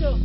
Chaud.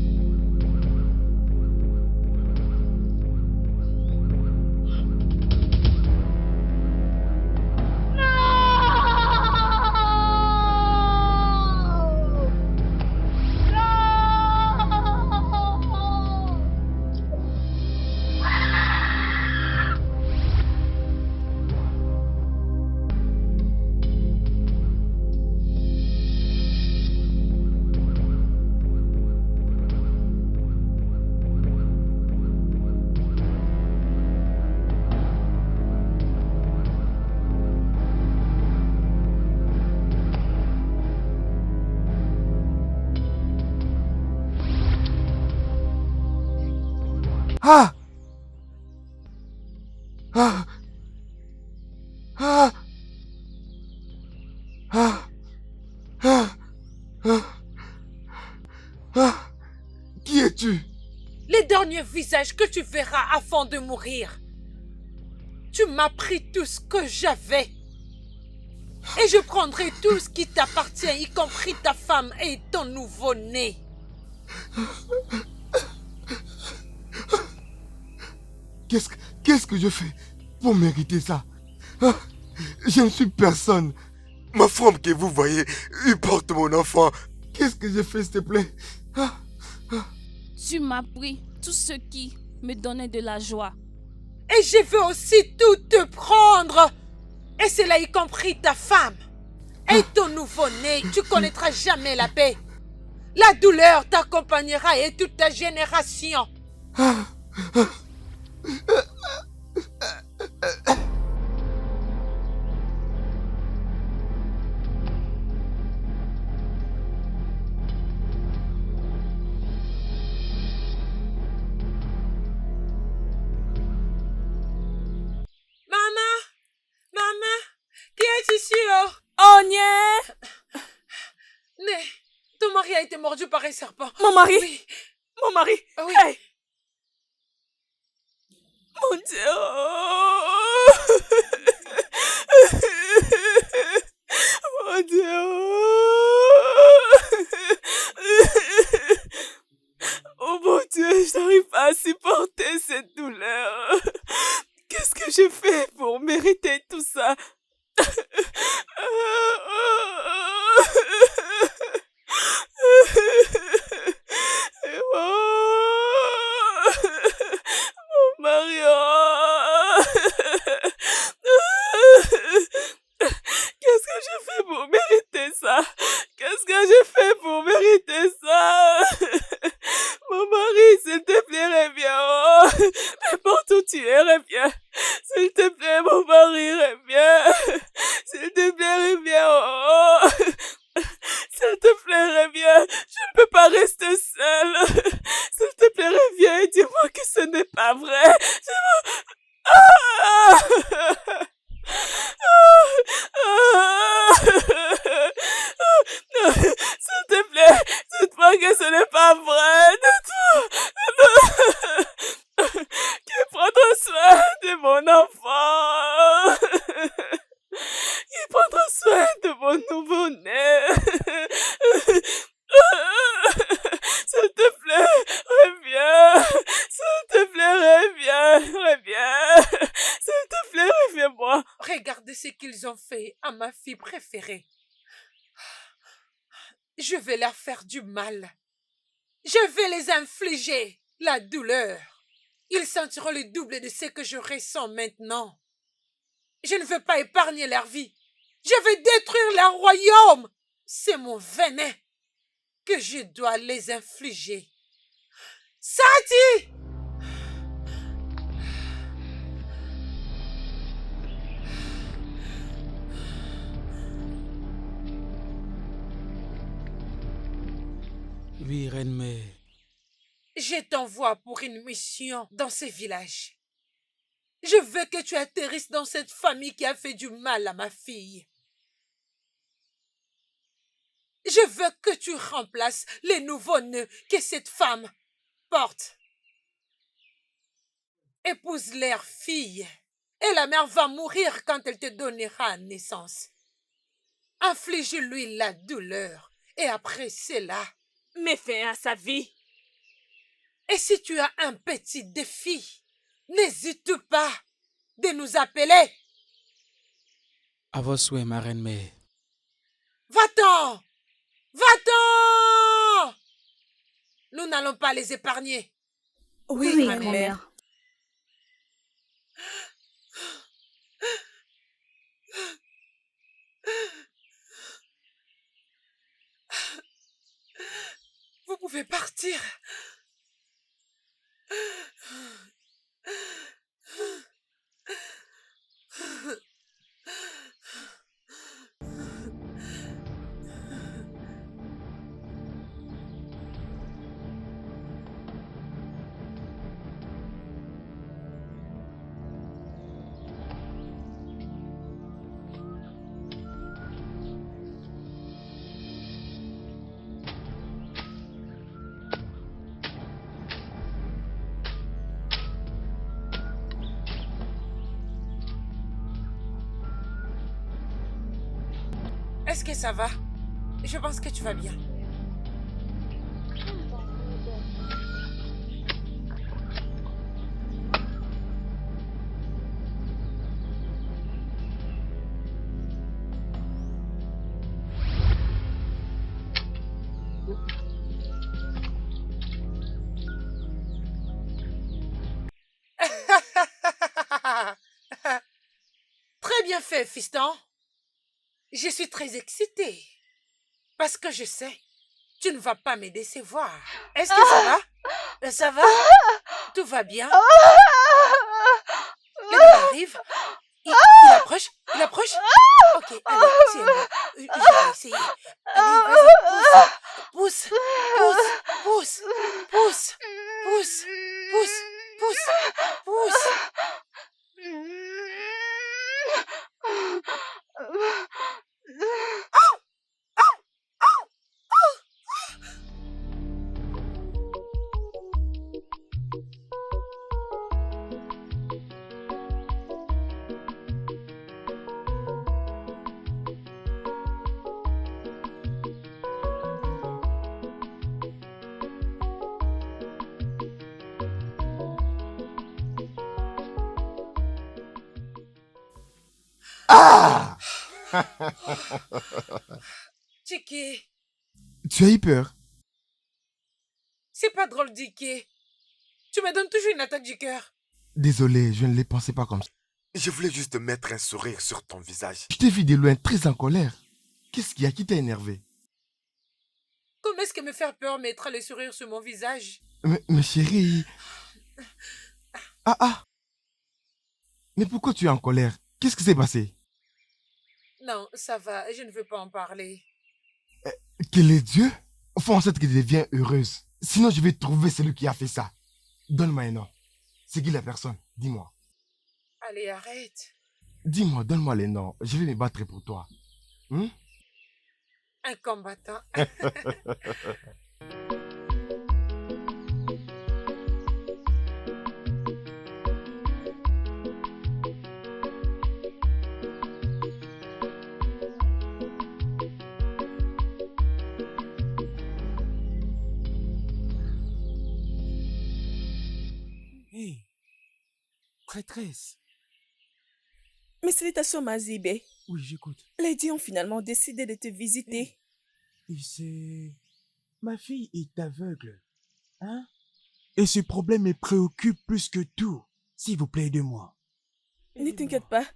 Ah! Ah! Ah! Ah! Ah! Ah! Ah! Qui es-tu? Les derniers visages que tu verras avant de mourir. Tu m'as pris tout ce que j'avais. Et je prendrai tout ce qui t'appartient, y compris ta femme et ton nouveau-né. Qu'est-ce que je fais pour mériter ça? Ah, je ne suis personne. Ma femme que vous voyez, il porte mon enfant. Qu'est-ce que j'ai fait, s'il te plaît? Ah, Tu m'as pris tout ce qui me donnait de la joie. Et je veux aussi tout te prendre. Et cela y compris ta femme. Et ton nouveau-né, tu connaîtras jamais la paix. La douleur t'accompagnera et toute ta génération. Maman, qui est ici, oh? Oh, nie! Né, ton mari a été mordu par un serpent. Mon mari! Oui. Mon mari! Oui. Hey. Mon Dieu! Mon Dieu! Oh mon Dieu, je n'arrive pas à supporter cette douleur. Qu'est-ce que j'ai fait pour mériter tout ça? Mon Mario! Qu'est-ce que j'ai fait pour mériter ça? Qu'est-ce que j'ai fait pour mériter ça? Mon mari, s'il te plaît, reviens. Oh, n'importe où tu es, reviens. S'il te plaît, mon mari, reviens. S'il te plaît, reviens. Oh. S'il te plaît, reviens. Je ne peux pas rester seule. S'il te plaît, reviens et dis-moi que ce n'est pas vrai. S'il te plaît, dites-moi que ce n'est pas vrai. Qui prendra soin de mon enfant. Qui prendra soin de mon nouveau-né. S'il te plaît, reviens. S'il te plaît, reviens. S'il te plaît, reviens-moi. Regardez ce qu'ils ont fait à ma fille préférée. Je vais leur faire du mal. Je vais les infliger la douleur. Ils sentiront le double de ce que je ressens maintenant. Je ne veux pas épargner leur vie. Je vais détruire leur royaume. C'est mon venin que je dois les infliger. Sati! Oui, reine-mère. Je t'envoie pour une mission dans ce village. Je veux que tu atterrisses dans cette famille qui a fait du mal à ma fille. Je veux que tu remplaces les nouveaux-nés que cette femme porte. Épouse leur fille et la mère va mourir quand elle te donnera naissance. Inflige-lui la douleur et après cela, Mets fin à sa vie. Et si tu as un petit défi, n'hésite pas de nous appeler. À vos souhaits, ma reine mère. Va-t'en! Va-t'en! Nous n'allons pas les épargner. Oui, grand-mère. grand-mère. Vous pouvez partir. Est-ce que ça va? Je pense que tu vas bien. Très bien fait, fiston. Je suis très excitée. Parce que je sais, tu ne vas pas me décevoir. Est-ce que ça va? Ça va? Tout va bien? Le bébé arrive. Il approche? Il approche? Ok, allez, tiens-moi. Je vais essayer. Allez, vas-y, pousse. Pousse, pousse, pousse, pousse, pousse, pousse, pousse, pousse. Ah! Tiki, Tu as eu peur? c'est pas drôle, Tiki. Tu me donnes toujours une attaque du cœur. Désolé, je ne les pensais pas comme ça. Je voulais juste mettre un sourire sur ton visage. Je t'ai vu de loin très en colère. Qu'est-ce qui a qui t'a énervé? Comment est-ce que me faire peur mettra le sourire sur mon visage? Mais chérie... Ah! Mais pourquoi tu es en colère? Qu'est-ce qui s'est passé? Non, ça va, je ne veux pas en parler. Quel est Dieu? Fais en sorte qu'elle devienne heureuse. Sinon, je vais trouver celui qui a fait ça. Donne-moi un nom. C'est qui la personne? Dis-moi. Allez, arrête. Dis-moi, donne-moi les noms. Je vais me battre pour toi. Hmm? Un combattant. Hé, prêtresse. Mais salutations, Mazibé. Oui, j'écoute. Les dieux ont finalement décidé de te visiter. Et c'est... Ma fille est aveugle. Hein? Et ce problème me préoccupe plus que tout. S'il vous plaît, aidez-moi. Ne t'inquiète pas,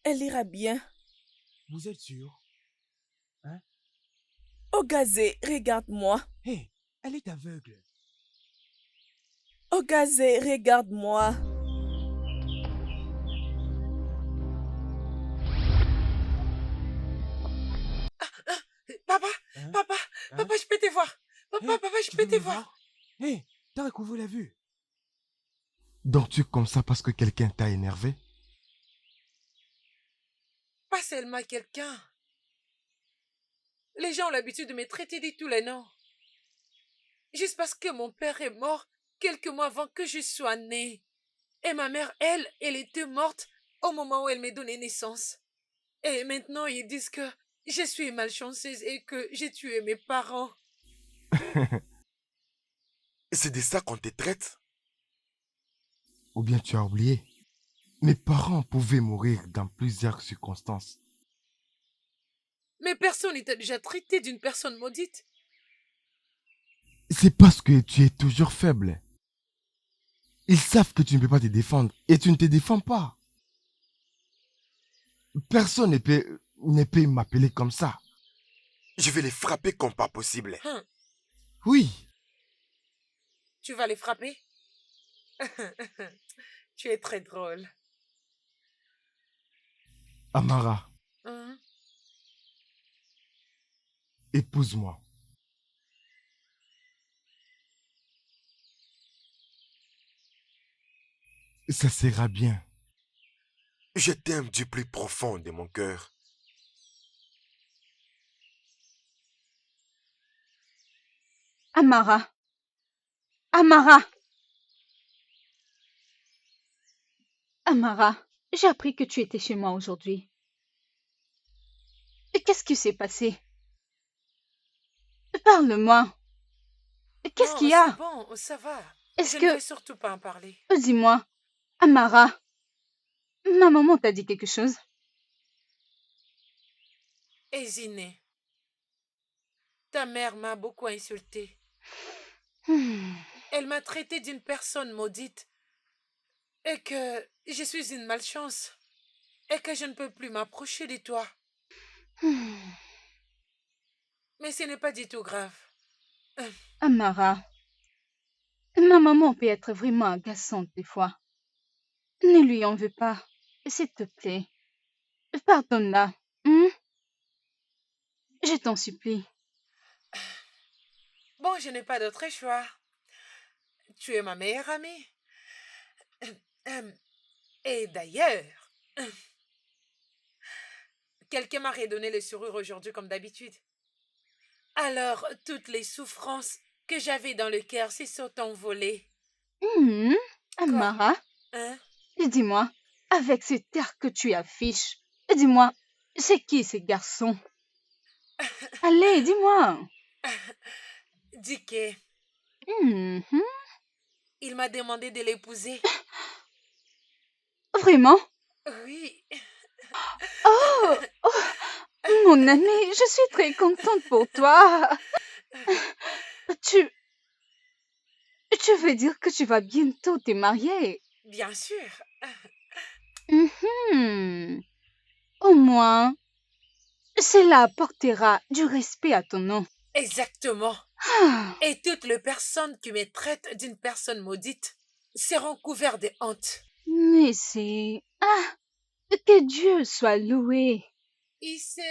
elle ira bien. Vous êtes sûr? Oh Gazé, regarde-moi. Hé, elle est aveugle. Oh Gazé, regarde-moi. Papa, Hein? papa, Hein? papa, je peux te voir. Papa, Hé, papa, je tu peux veux te me voir. Hé, Tarek, vous l'a vu. Donc tu es comme ça parce que quelqu'un t'a énervé? Pas seulement quelqu'un. Les gens ont l'habitude de me traiter de tous les noms. Juste parce que mon père est mort quelques mois avant que je sois née. Et ma mère, elle était morte au moment où elle m'a donné naissance. Et maintenant, ils disent que je suis malchanceuse et que j'ai tué mes parents. C'est de ça qu'on te traite? Ou bien tu as oublié? Mes parents pouvaient mourir dans plusieurs circonstances. Mais personne ne t'a déjà traité d'une personne maudite. C'est parce que tu es toujours faible. Ils savent que tu ne peux pas te défendre et tu ne te défends pas. Personne ne peut m'appeler comme ça. Je vais les frapper comme pas possible. Hein, Oui, tu vas les frapper? Tu es très drôle. Amara, Hein? épouse-moi. Ça sera bien. Je t'aime du plus profond de mon cœur. Amara, Amara, Amara, j'ai appris que tu étais chez moi aujourd'hui. Et qu'est-ce qui s'est passé? Parle-moi. Qu'est-ce qu'il Non, y c'est a? bon, ça va. Est-ce Je ne que... vais surtout pas en parler. Dis-moi, Amara, ma maman t'a dit quelque chose? Eziné, ta mère m'a beaucoup insultée. Hmm. Elle m'a traité d'une personne maudite et que je suis une malchance et que je ne peux plus m'approcher de toi. Hmm. Mais ce n'est pas du tout grave. Amara, ma maman peut être vraiment agaçante des fois. Ne lui en veux pas, s'il te plaît. Pardonne-la. Je t'en supplie. Bon, je n'ai pas d'autre choix. Tu es ma meilleure amie. Et d'ailleurs, quelqu'un m'a redonné le sourire aujourd'hui comme d'habitude. Alors, toutes les souffrances que j'avais dans le cœur se sont envolées. Quoi? Amara, Hein? dis-moi, avec cet air que tu affiches, dis-moi, c'est qui ces garçons? Allez, dis-moi. Dicky, Mhm. il m'a demandé de l'épouser. Vraiment? Oui. Oh, oh, mon ami, je suis très contente pour toi. Tu, tu veux dire que tu vas bientôt te marier? Bien sûr. Mhm. Au moins, cela apportera du respect à ton nom. Exactement. Ah, Et toutes les personnes qui me traitent d'une personne maudite seront couvertes de honte. mais c'est... Ah, que Dieu soit loué. Il sait.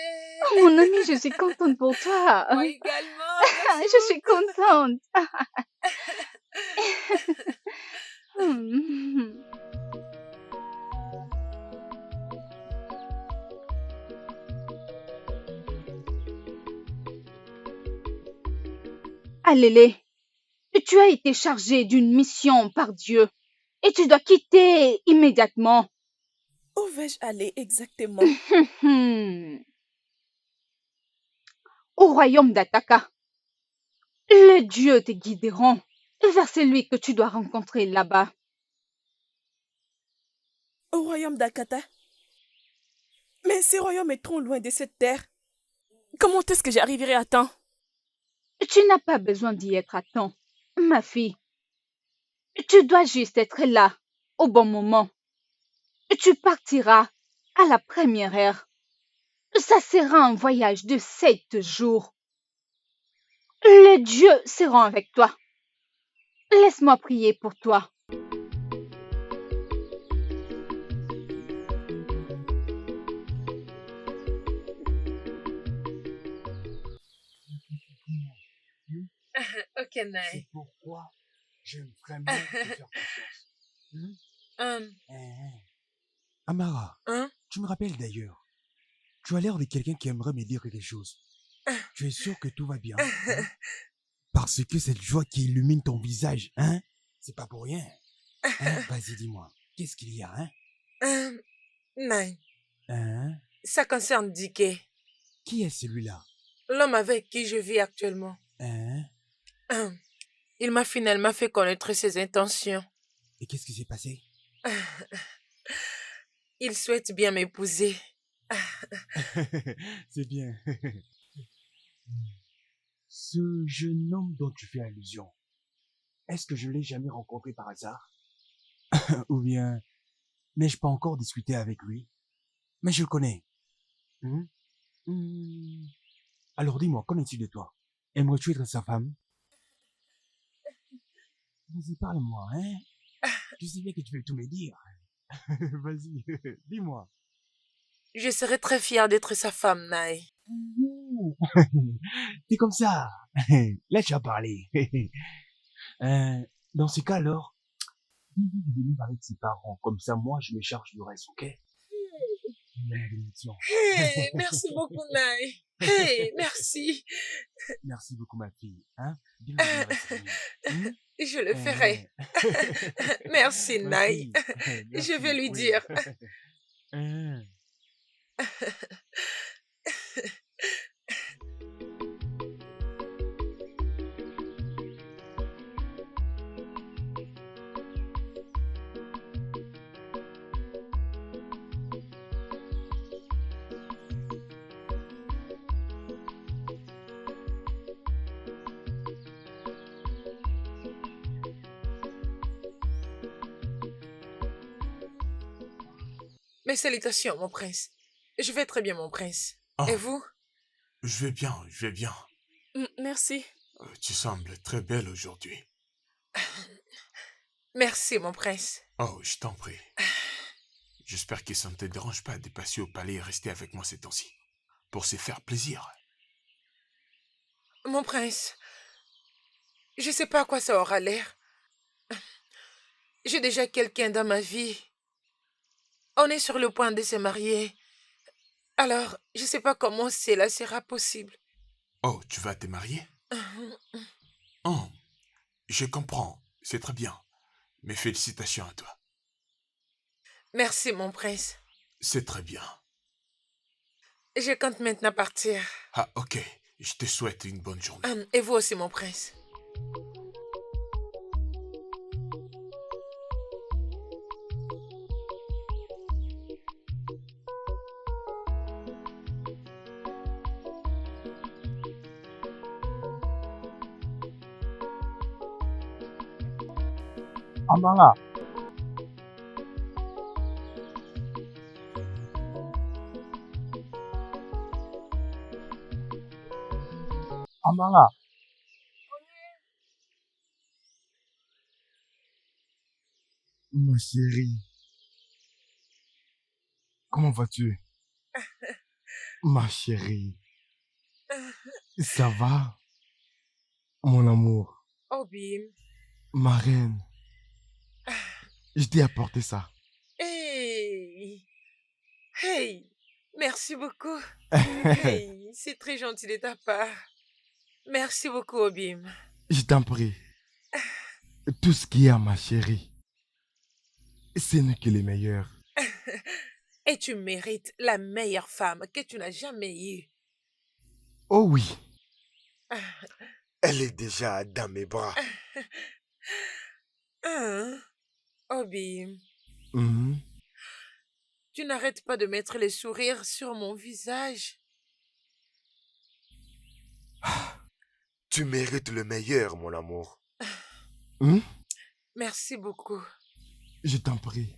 Oh, mon ami, je suis contente pour toi. Moi également. Ah, Merci je suis beaucoup. contente. Hmm. Allez, tu as été chargé d'une mission par Dieu et tu dois quitter immédiatement. Où vais-je aller exactement? Au royaume d'Ataka, les dieux te guideront vers celui que tu dois rencontrer là-bas. Au royaume d'Akata? Mais ce royaume est trop loin de cette terre. Comment est-ce que j'arriverai à temps? Tu n'as pas besoin d'y être à temps, ma fille. Tu dois juste être là, au bon moment. Tu partiras à la première heure. Ça sera un voyage de 7 jours. Les dieux seront avec toi. Laisse-moi prier pour toi. Ok, Naï. pourquoi j'aime vraiment te faire confiance. Amara, Hein? tu me rappelles d'ailleurs. Tu as l'air de quelqu'un qui aimerait me dire quelque chose. Tu es sûr que tout va bien, hein? Parce que cette joie qui illumine ton visage, hein? C'est pas pour rien. Hein? Vas-y, dis-moi. Qu'est-ce qu'il y a, hein? Naï, Hein? ça concerne Dicky, Qui est celui-là? l'homme avec qui je vis actuellement. Hein? Il m'a finalement fait connaître ses intentions. Et qu'est-ce qui s'est passé? Il souhaite bien m'épouser. C'est bien. Ce jeune homme dont tu fais allusion, est-ce que je l'ai jamais rencontré par hasard? Ou bien, n'ai-je pas encore discuté avec lui? Mais je le connais. Hmm? Hmm. Alors dis-moi, qu'en est-il de toi? Aimerais-tu être sa femme? Vas-y, parle-moi, hein? Je sais bien que tu veux tout me dire. Vas-y, dis-moi. Je serais très fière d'être sa femme, Naï. T'es comme ça. Là, tu as parlé. Dans ce cas, alors, dis-lui de venir avec ses parents. Comme ça, moi, je me charge du reste, ok? Malédiction. Hey, merci beaucoup, Naï. Hey, merci. Merci beaucoup, ma fille. Hein? Dis-lui de venir avec ses amis. Je le ferai. Merci, Ma Naï. fille. Je vais lui oui. dire. Mes salutations, mon prince. Je vais très bien, mon prince. Ah, Et vous? je vais bien, je vais bien. Merci. Tu sembles très belle aujourd'hui. Merci, mon prince. Oh, je t'en prie. J'espère que ça ne te dérange pas de passer au palais et rester avec moi ces temps-ci. Pour se faire plaisir. Mon prince, je sais pas à quoi ça aura l'air. J'ai déjà quelqu'un dans ma vie. On est sur le point de se marier. Alors, je sais pas comment cela sera possible. Oh, tu vas te marier? Oh, je comprends. C'est très bien. Mes félicitations à toi. Merci, mon prince. C'est très bien. Je compte maintenant partir. Ah, ok. Je te souhaite une bonne journée. Et vous aussi, mon prince. Amara. Amara. Ma chérie, comment vas-tu? Ma chérie, ça va? Mon amour, Obim. ma reine, je t'ai apporté ça. Hey. Hey. Merci beaucoup. Hey, c'est très gentil de ta part. Merci beaucoup, Obim. Je t'en prie. Tout ce qu'il y a, ma chérie, ce n'est que le meilleur. Et tu mérites la meilleure femme que tu n'as jamais eue. Oh oui, Elle est déjà dans mes bras. Hein? Obim, mhm. tu n'arrêtes pas de mettre le sourire sur mon visage. Tu mérites le meilleur, mon amour. Hmm? Merci beaucoup. Je t'en prie.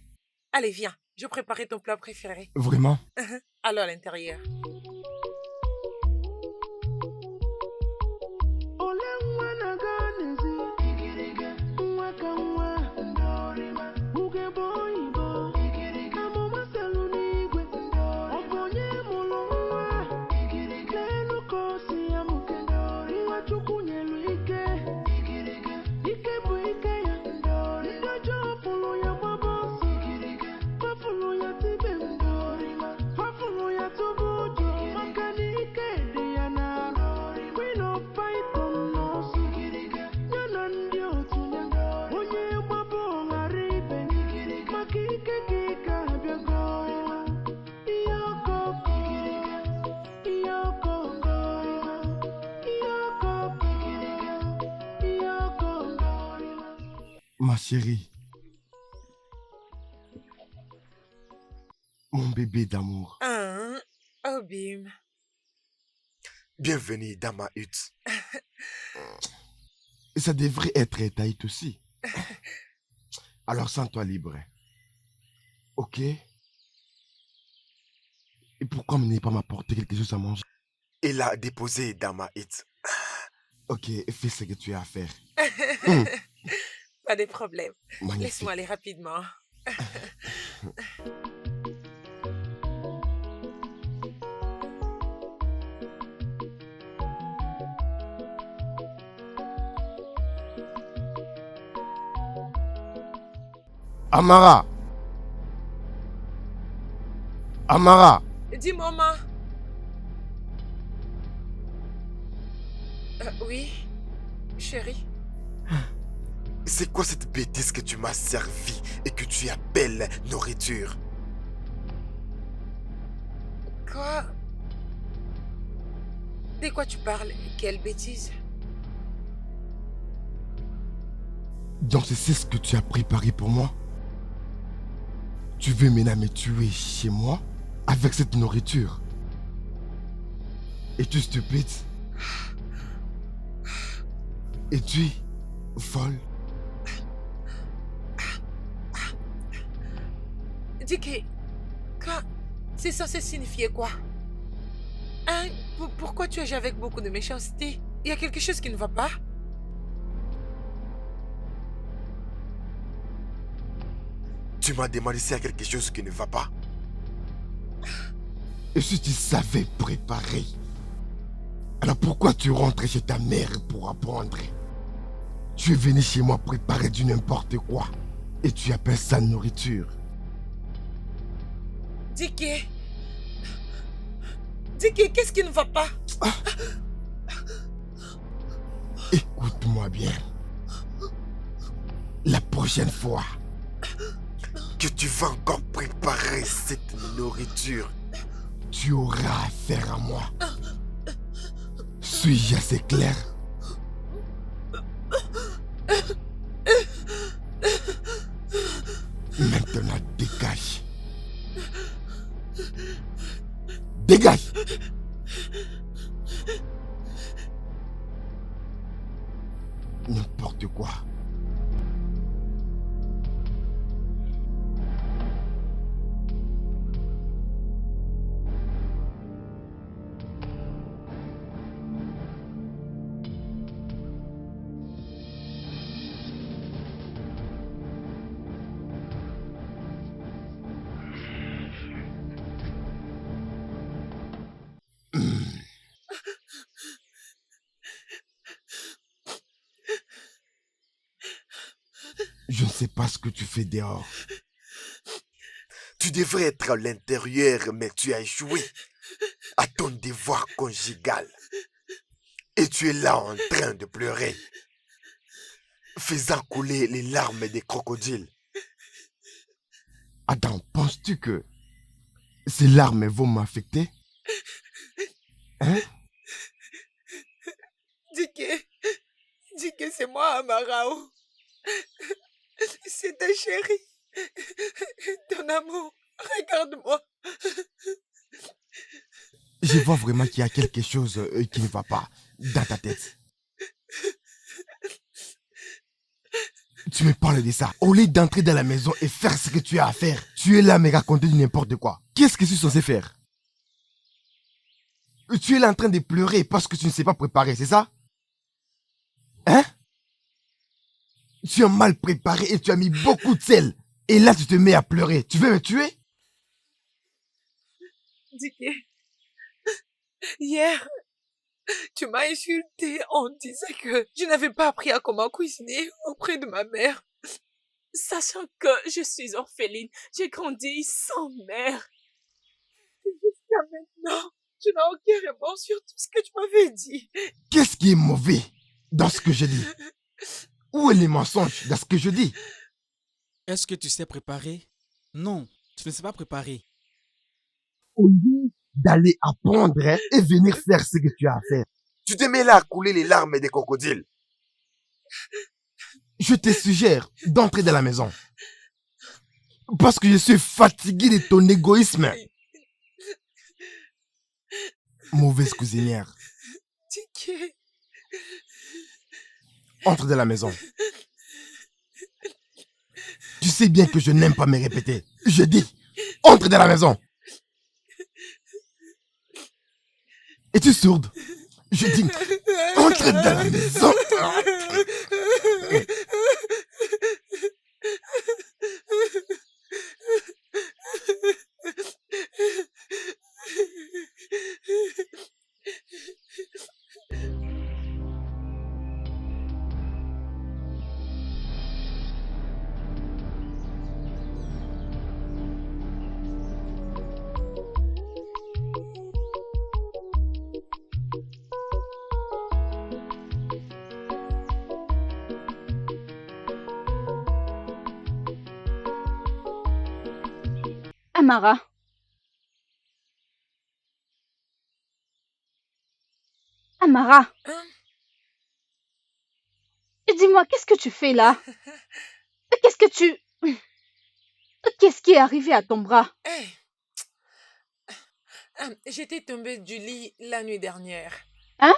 Allez, viens. Je préparais ton plat préféré. Vraiment? Allons à l'intérieur. Fafulu ya tibe mdori, fafulu ya tubujo. Ma chérie. Mon bébé d'amour. Hein? Obim. Bienvenue dans ma hutte. Ça devrait être ta hutte aussi. Alors sens-toi libre. Ok? Et pourquoi ne pas m'apporter quelque chose à manger? Et l'a déposé dans ma hutte. Ok, fais ce que tu as à faire. Pas de problème. Magnifique. Laisse-moi aller rapidement. Amara! Amara! Dis, maman. Oui, chérie. C'est quoi cette bêtise que tu m'as servi et que tu appelles nourriture? Quoi? De quoi tu parles? Quelle bêtise? Donc c'est ce que tu as préparé pour moi? Tu veux maintenant me tuer chez moi avec cette nourriture? Es-tu stupide? Es-tu folle? Dis que... Quoi? C'est censé signifier quoi? Hein? Pourquoi tu agis avec beaucoup de méchanceté? Il y a quelque chose qui ne va pas? Tu m'as demandé s'il y a quelque chose qui ne va pas? Et si tu savais préparer, alors pourquoi tu rentres chez ta mère pour apprendre? Tu es venu chez moi préparer du n'importe quoi et tu appelles ça nourriture. Dike, qu'est-ce qui ne va pas? Écoute-moi bien. La prochaine fois que tu vas encore préparer cette nourriture, tu auras affaire à moi. Suis-je assez clair? Maintenant, dégage. Dégage! N'importe quoi. Je ne sais pas ce que tu fais dehors. Tu devrais être à l'intérieur, mais tu as échoué à ton devoir conjugal. Et tu es là en train de pleurer, faisant couler les larmes des crocodiles. Adam, penses-tu que ces larmes vont m'affecter? Hein? Dis que c'est moi, Amarao. C'est ta chérie. Ton amour. Regarde-moi. Je vois vraiment qu'il y a quelque chose qui ne va pas dans ta tête. Tu me parles de ça. Au lieu d'entrer dans la maison et faire ce que tu as à faire, tu es là à me raconter du n'importe quoi. Qu'est-ce que je suis censé faire? Tu es là en train de pleurer parce que tu ne sais pas préparer, c'est ça? Hein? Tu as mal préparé et tu as mis beaucoup de sel. Et là, tu te mets à pleurer. Tu veux me tuer? Dike, hier, tu m'as insulté en disant que je n'avais pas appris à comment cuisiner auprès de ma mère. Sachant que je suis orpheline, j'ai grandi sans mère. Jusqu'à maintenant, tu n'as aucune réponse sur tout ce que tu m'avais dit. Qu'est-ce qui est mauvais dans ce que je dis? Où est les mensonges dans ce que je dis? Est-ce que tu sais préparer? Non, tu ne sais pas préparer. Au lieu d'aller apprendre et venir faire ce que tu as à faire, tu te mets là à couler les larmes des crocodiles. je te suggère d'entrer dans la maison. Parce que je suis fatigué de ton égoïsme. Mauvaise cuisinière. Ticket. Entre dans la maison. Tu sais bien que je n'aime pas me répéter. Je dis, entre dans la maison. Es-tu sourde? Je dis, entre dans la maison. Amara. Amara. Hein? Dis-moi, qu'est-ce que tu fais là? Qu'est-ce que tu... Qu'est-ce qui est arrivé à ton bras? Hey. J'étais tombée du lit la nuit dernière. Hein?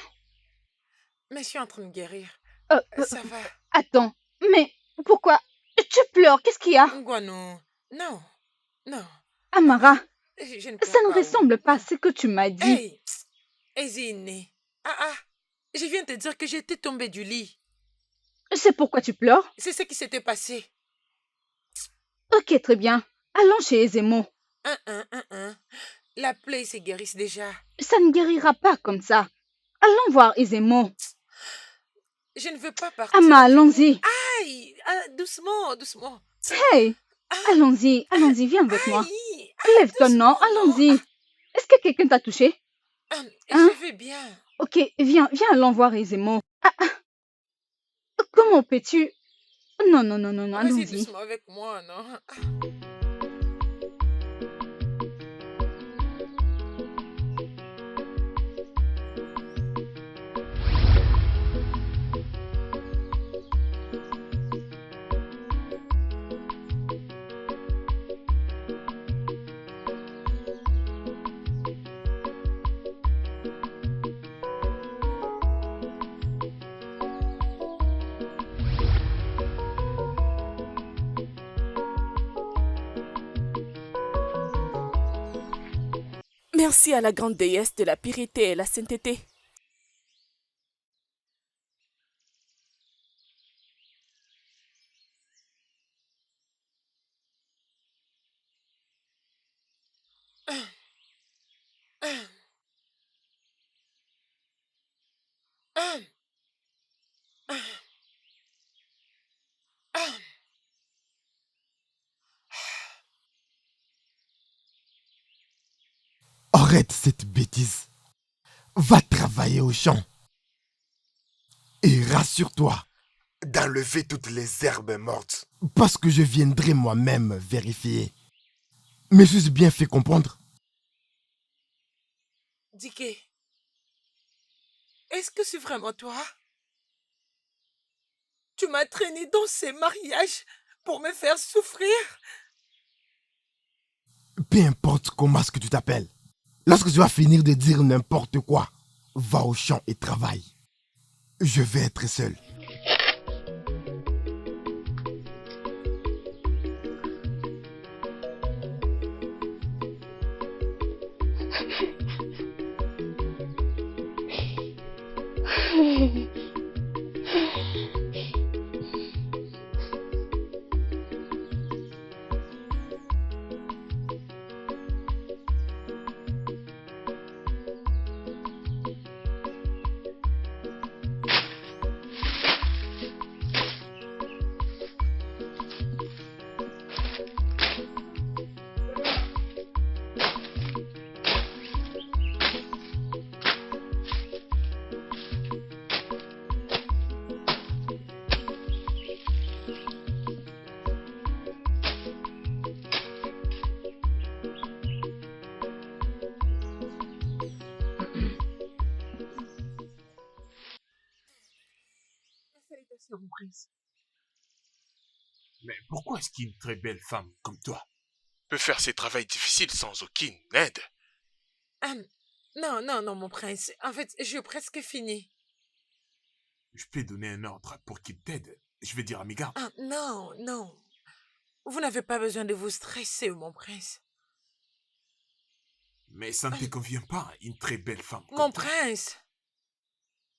Mais je suis en train de guérir. Euh, Ça va. Attends, mais pourquoi? Tu pleures, qu'est-ce qu'il y a? Guano. Non. Non. Amara, Je ne ça pleure ne pas. ressemble pas à ce que tu m'as dit. Hey. Ezine. Je viens te dire que j'étais tombée du lit. C'est pourquoi tu pleures? C'est ce qui s'était passé. Ok, très bien. Allons chez Ezemo. La plaie se guérisse déjà. Ça ne guérira pas comme ça. Allons voir Ezemo. Je ne veux pas partir. Ama, allons-y. Aïe. Doucement, doucement. Hey, allons-y, viens avec moi. Aïe. Lève-toi, non, Doucement, allons-y. Est-ce que quelqu'un t'a touché? Hein? Je vais bien. Ok, viens, allons voir Ezemo. Comment peux-tu... Non, Vas-y allons-y. doucement avec moi, non? Merci à la grande déesse de la pureté et la sainteté. Arrête cette bêtise. Va travailler au champ. Et rassure-toi d'enlever toutes les herbes mortes. Parce que je viendrai moi-même vérifier. Mais suis-je bien fait comprendre? Diké, est-ce que c'est vraiment toi? Tu m'as traîné dans ces mariages pour me faire souffrir? Peu importe comment est-ce que tu t'appelles. Lorsque tu vas finir de dire n'importe quoi, va au champ et travaille. Je vais être seul. Surprise. Mais pourquoi est-ce qu'une très belle femme comme toi Peut faire ses travaux difficiles sans aucune aide. Ah, non, non, non, mon prince. En fait, j'ai presque fini. Je peux donner un ordre pour qu'il t'aide. Je vais dire à mes gardes. Ah, non, non. Vous n'avez pas besoin de vous stresser, mon prince. Mais ça ne te convient pas, une très belle femme comme Mon toi. prince,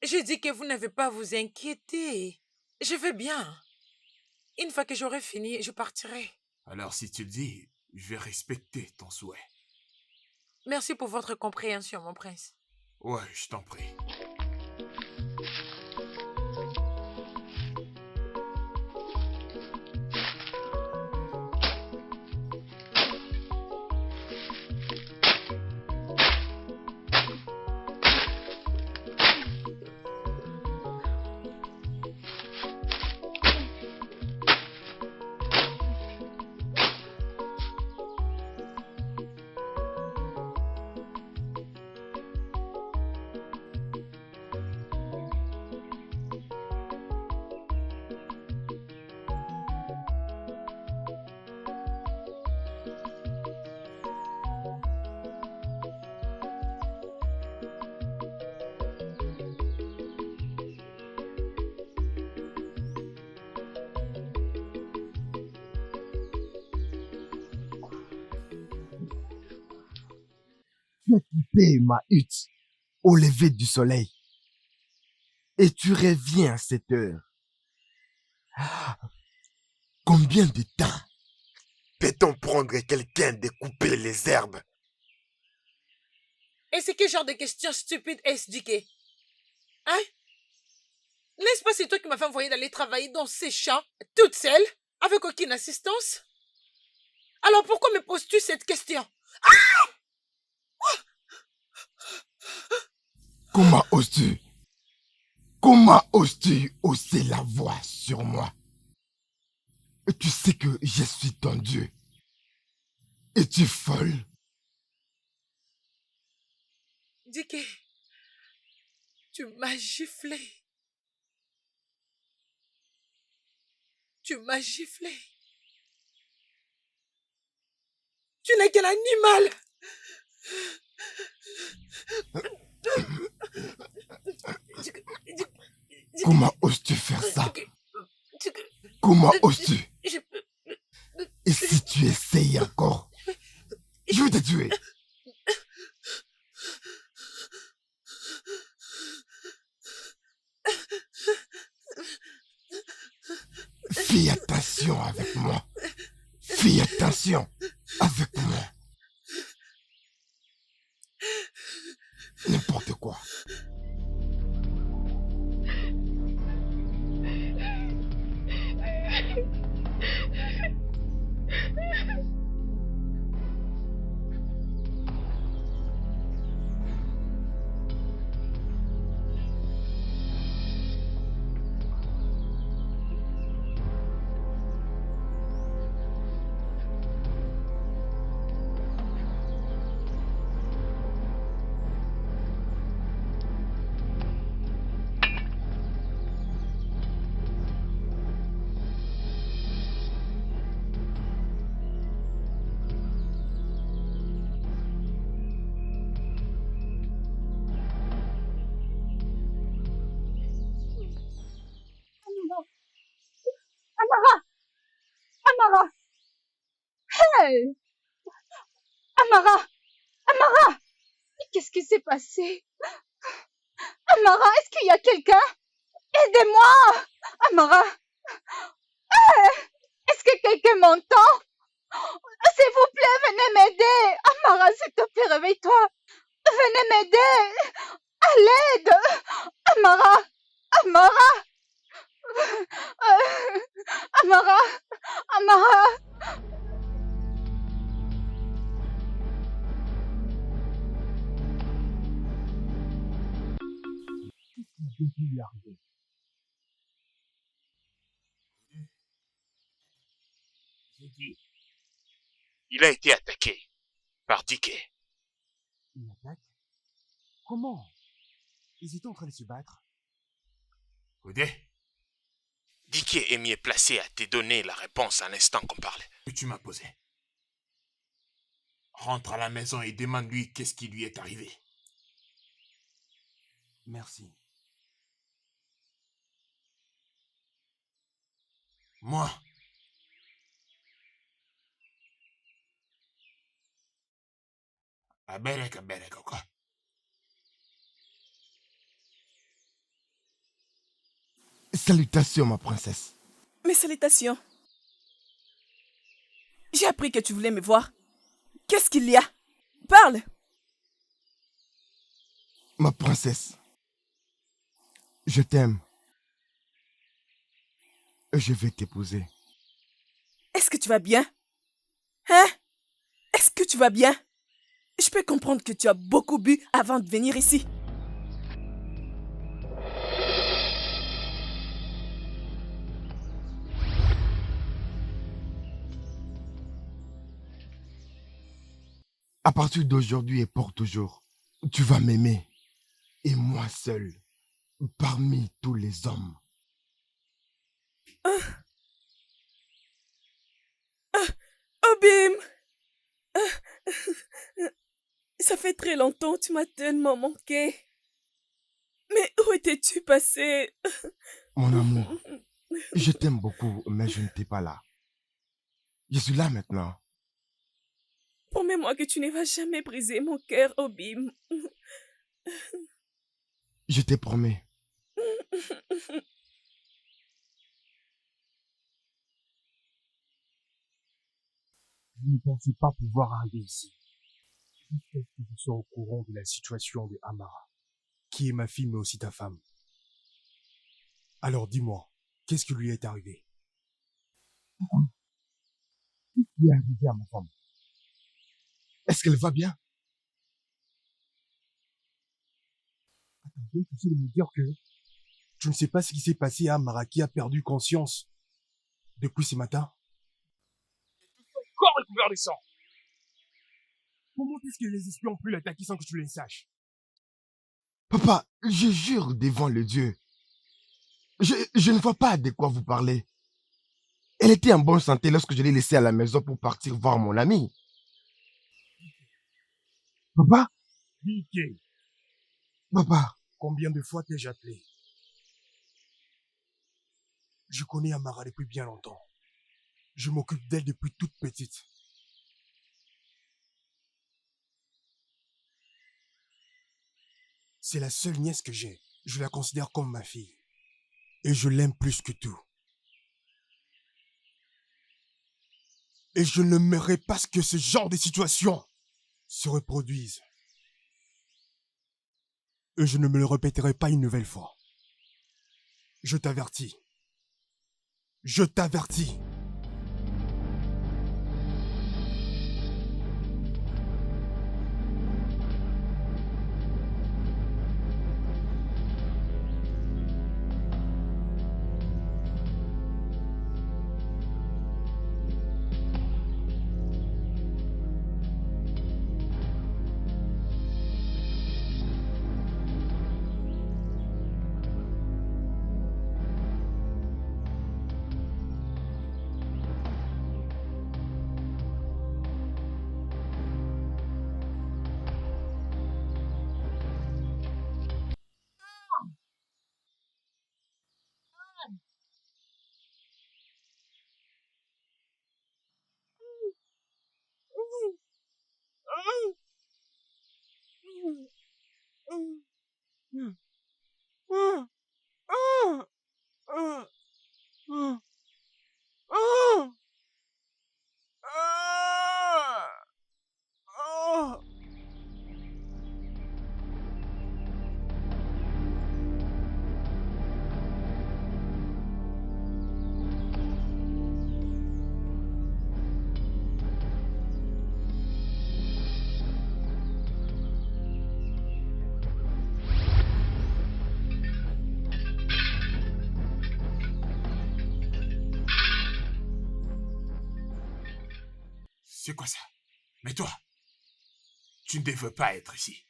j'ai dit que vous n'avez pas à vous inquiéter. Je vais bien. Une fois que j'aurai fini, je partirai. Alors si tu le dis, je vais respecter ton souhait. Merci pour votre compréhension, mon prince. Ouais, je t'en prie. Tu as quitté ma hutte au lever du soleil. Et tu reviens à cette heure. Combien de temps peut-on prendre quelqu'un de couper les herbes? Et c'est quel genre de question stupide est-ce, Dicky? Hein? N'est-ce pas c'est toi qui m'as fait envoyer d'aller travailler dans ces champs, toute seule, avec aucune assistance? Alors pourquoi me poses-tu cette question? Comment oses-tu? Comment oses-tu hausser la voix sur moi? Tu sais que je suis ton Dieu. Es-tu folle? Dicky, tu m'as giflé. Tu m'as giflé. Tu n'es qu'un animal. Comment oses-tu faire ça? Comment oses-tu? Et si tu essayes encore, je vais te tuer. Fais attention avec moi. Fais attention avec moi. N'importe quoi. Amara! Hey! Amara! Amara! Qu'est-ce qui s'est passé? Amara, est-ce qu'il y a quelqu'un? Aidez-moi! Amara! Hey! Est-ce que quelqu'un m'entend? S'il vous plaît, venez m'aider! Amara, s'il te plaît, réveille-toi! Venez m'aider! À l'aide! Amara! Amara! Amara! Amara! Qu'est-ce qui lui est arrivé? J'ai dit, il a été attaqué par Dicky. Une attaque? Comment? Ils étaient en train de se battre. Oudé, Dicky est mieux placé à te donner la réponse à l'instant qu'on parlait. Que tu m'as posé. Rentre à la maison et demande-lui qu'est-ce qui lui est arrivé. Merci. Moi, abereka, quoi. Salutations, ma princesse. Mes salutations. J'ai appris que tu voulais me voir. Qu'est-ce qu'il y a? Parle! Ma princesse. Je t'aime. Je vais t'épouser. Est-ce que tu vas bien? Hein? Est-ce que tu vas bien? Je peux comprendre que tu as beaucoup bu avant de venir ici. À partir d'aujourd'hui et pour toujours, tu vas m'aimer. Et moi seul, parmi tous les hommes. Obim! Ça fait très longtemps, tu m'as tellement manqué. Mais où étais-tu passé? Mon amour, je t'aime beaucoup, mais je n'étais pas là. Je suis là maintenant. Promets-moi que tu ne vas jamais briser mon cœur, Obim. Je te promets. Je ne pensais pas pouvoir arriver ici. Jusqu'à ce que je sois au courant de la situation de Amara, qui est ma fille mais aussi ta femme. Alors dis-moi, qu'est-ce qui lui est arrivé? Qu'est-ce qui est arrivé à ma femme? Est-ce qu'elle va bien? Attendez, tu sais de me dire que tu ne sais pas ce qui s'est passé à Amara qui a perdu conscience depuis ce matin? Son corps est couvert de sang. Comment est-ce que les espions ont pu l'attaquer sans que tu le saches? Papa, je jure devant le Dieu. Je ne vois pas de quoi vous parlez. Elle était en bonne santé lorsque je l'ai laissée à la maison pour partir voir mon ami. Papa, Dicky, papa, combien de fois t'ai-je appelé? Je connais Amara depuis bien longtemps. Je m'occupe d'elle depuis toute petite. C'est la seule nièce que j'ai. Je la considère comme ma fille. Et je l'aime plus que tout. Et je n'aimerais pas que ce genre de situation se reproduise. Et je ne me le répéterai pas une nouvelle fois. Je t'avertis. Je t'avertis. C'est quoi ça? Mais toi, tu ne veux pas être ici.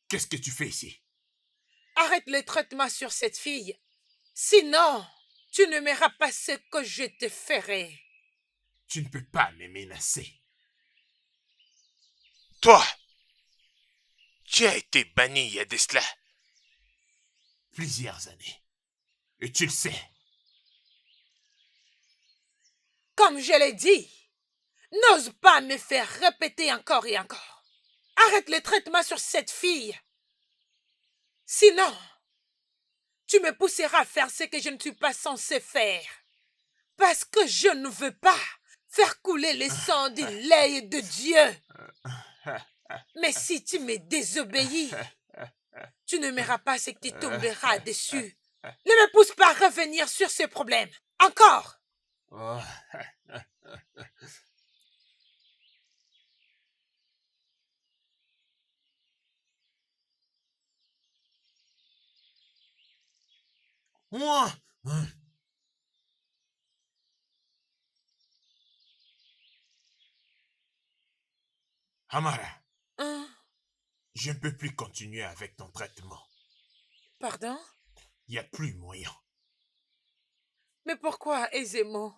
Qu'est-ce que tu fais ici? Arrête le traitement sur cette fille. Sinon, Tu ne m'aimeras pas ce que je te ferai. Tu ne peux pas me menacer. Toi, tu as été banni il y a de cela. Plusieurs années. Et tu le sais. Comme je l'ai dit, n'ose pas me faire répéter encore et encore. Arrête le traitement sur cette fille. Sinon, tu me pousseras à faire ce que je ne suis pas censé faire. Parce que je ne veux pas faire couler le sang du lait de Dieu. Mais si tu me désobéis, tu ne m'aimeras pas ce que tu tomberas dessus. Ne me pousse pas à revenir sur ce problème. Encore. Oh. Moi. Amara, je ne peux plus continuer avec ton traitement. Pardon? Il n'y a plus moyen. Mais pourquoi, aisément?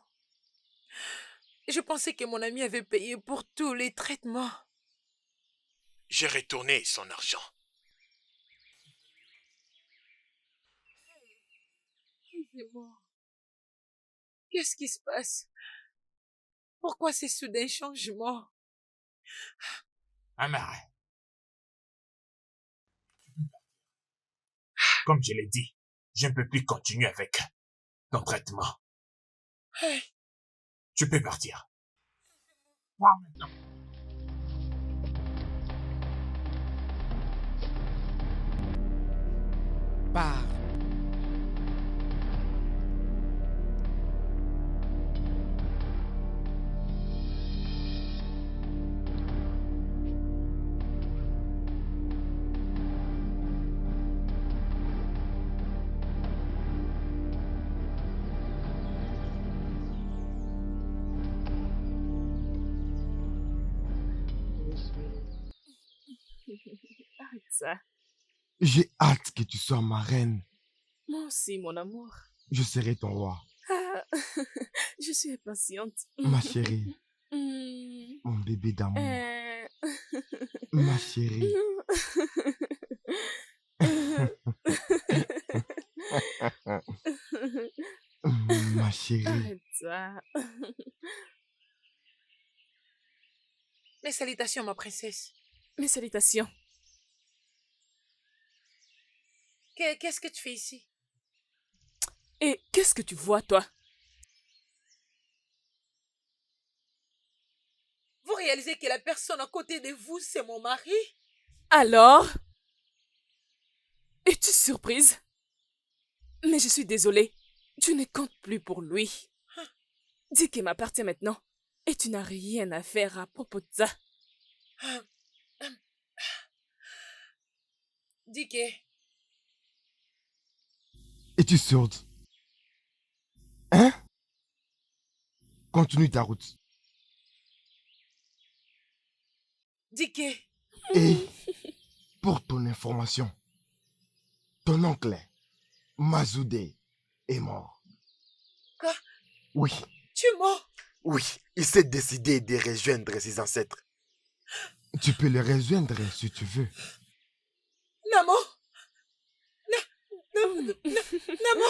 Je pensais que mon ami avait payé pour tous les traitements. J'ai retourné son argent. Aisément. Qu'est-ce qui se passe? Pourquoi ces soudains changements? Amara. Comme je l'ai dit, je ne peux plus continuer avec ton traitement. Hey. Tu peux partir. Moi maintenant. Pars. Arrête ça. J'ai hâte que tu sois ma reine. Moi aussi, mon amour. Je serai ton roi. Ah, je suis impatiente. Ma chérie, Mm. mon bébé d'amour. Euh. Ma chérie. Ma chérie. Arrête ça. Mes salutations, ma princesse. Mes salutations. Qu'est-ce que tu fais ici? Et qu'est-ce que tu vois, toi? Vous réalisez que la personne à côté de vous, c'est mon mari? Alors? Es-tu surprise? Mais je suis désolée. Tu ne comptes plus pour lui. Dis qu'il m'appartient maintenant. Et tu n'as rien à faire à propos de ça. Dis que... Es-tu sourde? Hein? Continue ta route. Dis que... Et pour ton information, ton oncle, Mazoudé, est mort. Quoi? Oui, Tu es mort? oui, il s'est décidé de rejoindre ses ancêtres. Tu peux le rejoindre si tu veux. Namo? Namo?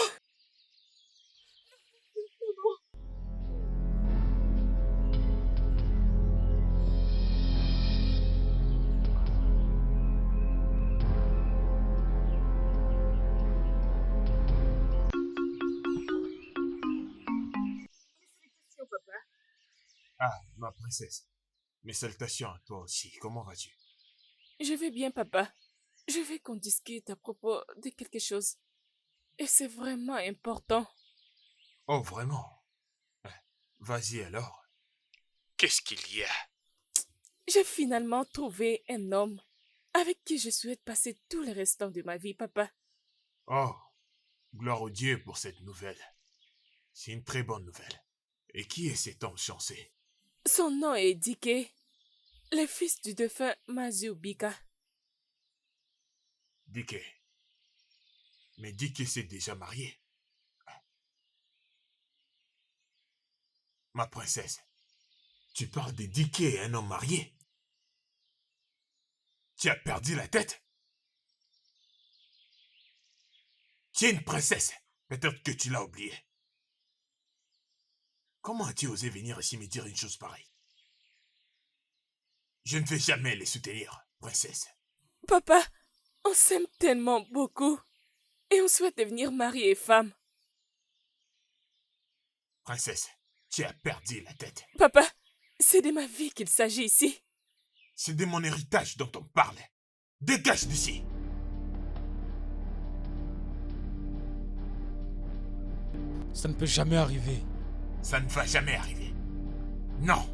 Ah, ma princesse. Mes salutations à toi aussi. Comment vas-tu? Je vais bien, papa. Je veux qu'on discute à propos de quelque chose. Et c'est vraiment important. Oh, vraiment? Vas-y alors. Qu'est-ce qu'il y a? J'ai finalement trouvé un homme avec qui je souhaite passer tout le restant de ma vie, papa. Oh, gloire au Dieu pour cette nouvelle. C'est une très bonne nouvelle. Et qui est cet homme chancé? Son nom est Dike, le fils du défunt Mazubika. Dike. Mais Dike s'est déjà marié. Ma princesse, tu parles d'éduquer un homme marié? Tu as perdu la tête? Tu es une princesse. Peut-être que tu l'as oublié. Comment as-tu osé venir ici me dire une chose pareille? Je ne vais jamais les soutenir, princesse. Papa, on s'aime tellement beaucoup. Et on souhaite devenir mari et femme. Princesse, tu as perdu la tête. Papa, c'est de ma vie qu'il s'agit ici. C'est de mon héritage dont on parle. Dégage d'ici. Ça ne peut jamais arriver. Ça ne va jamais arriver. Non.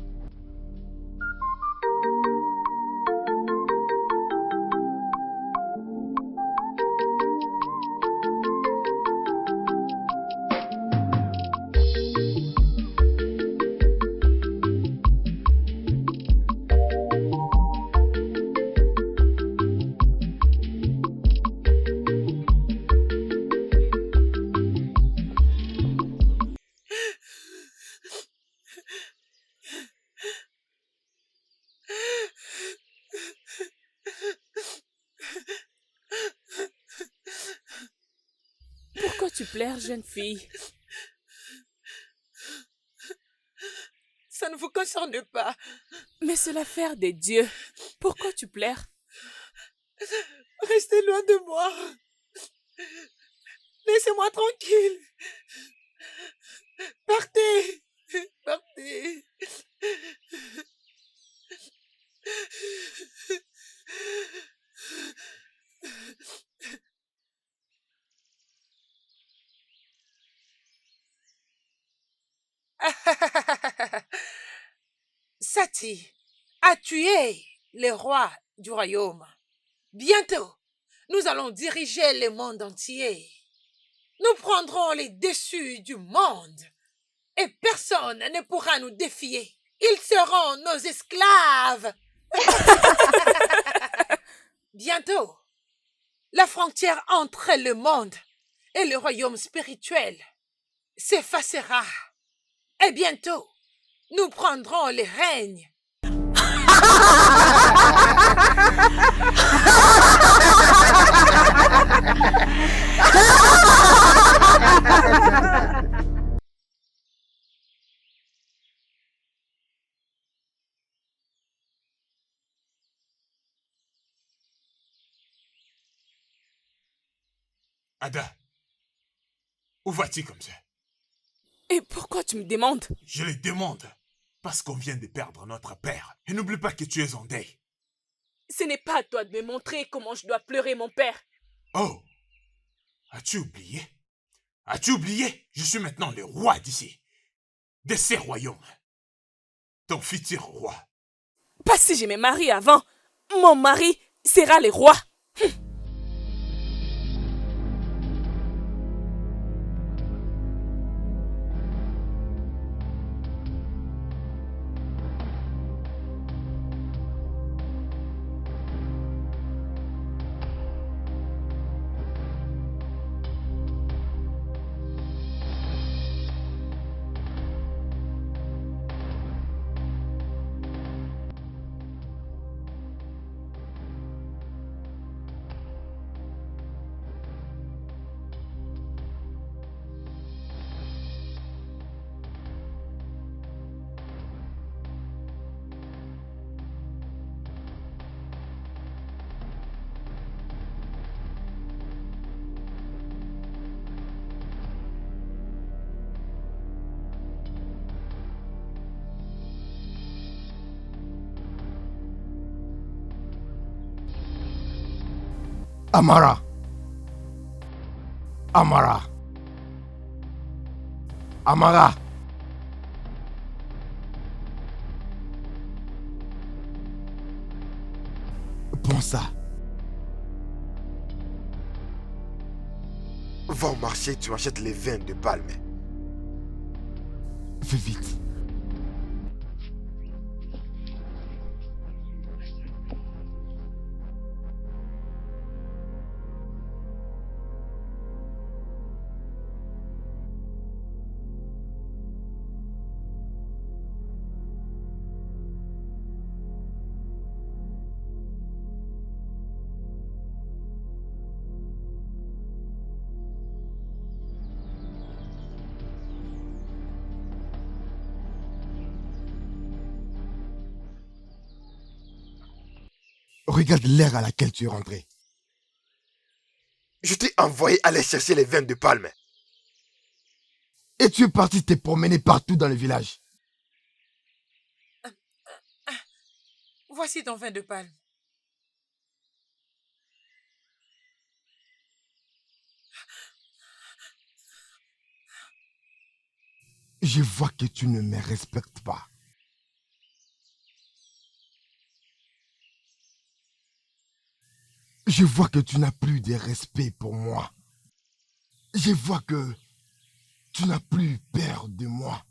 Pourquoi tu pleures, jeune fille? Ça ne vous concerne pas. Mais c'est l'affaire des dieux. Pourquoi tu pleures? Restez loin de moi. Laissez-moi tranquille. Partez. Partez. Sati a tué les rois du royaume. Bientôt, nous allons diriger le monde entier. Nous prendrons les dessus du monde et personne ne pourra nous défier. Ils seront nos esclaves. Bientôt, la frontière entre le monde et le royaume spirituel s'effacera. Et bientôt, nous prendrons le règne. Ada, où vas-tu comme ça? Et pourquoi tu me demandes? Je le demande parce qu'on vient de perdre notre père. Et n'oublie pas que tu es en deuil. Ce n'est pas à toi de me montrer comment je dois pleurer mon père. Oh, as-tu oublié? As-tu oublié? Je suis maintenant le roi d'ici, de ces royaumes. Ton futur roi. Pas si je me marie avant. Mon mari sera le roi. Amara. Amara. Amara. Prends ça. Va au marché, tu achètes les vins de palme. Fais vite. Regarde l'ère à laquelle tu es rentré. Je t'ai envoyé aller chercher les vins de palme. Et tu es parti te promener partout dans le village. Voici ton vin de palme. Je vois que tu ne me respectes pas. Je vois que tu n'as plus de respect pour moi. Je vois que tu n'as plus peur de moi.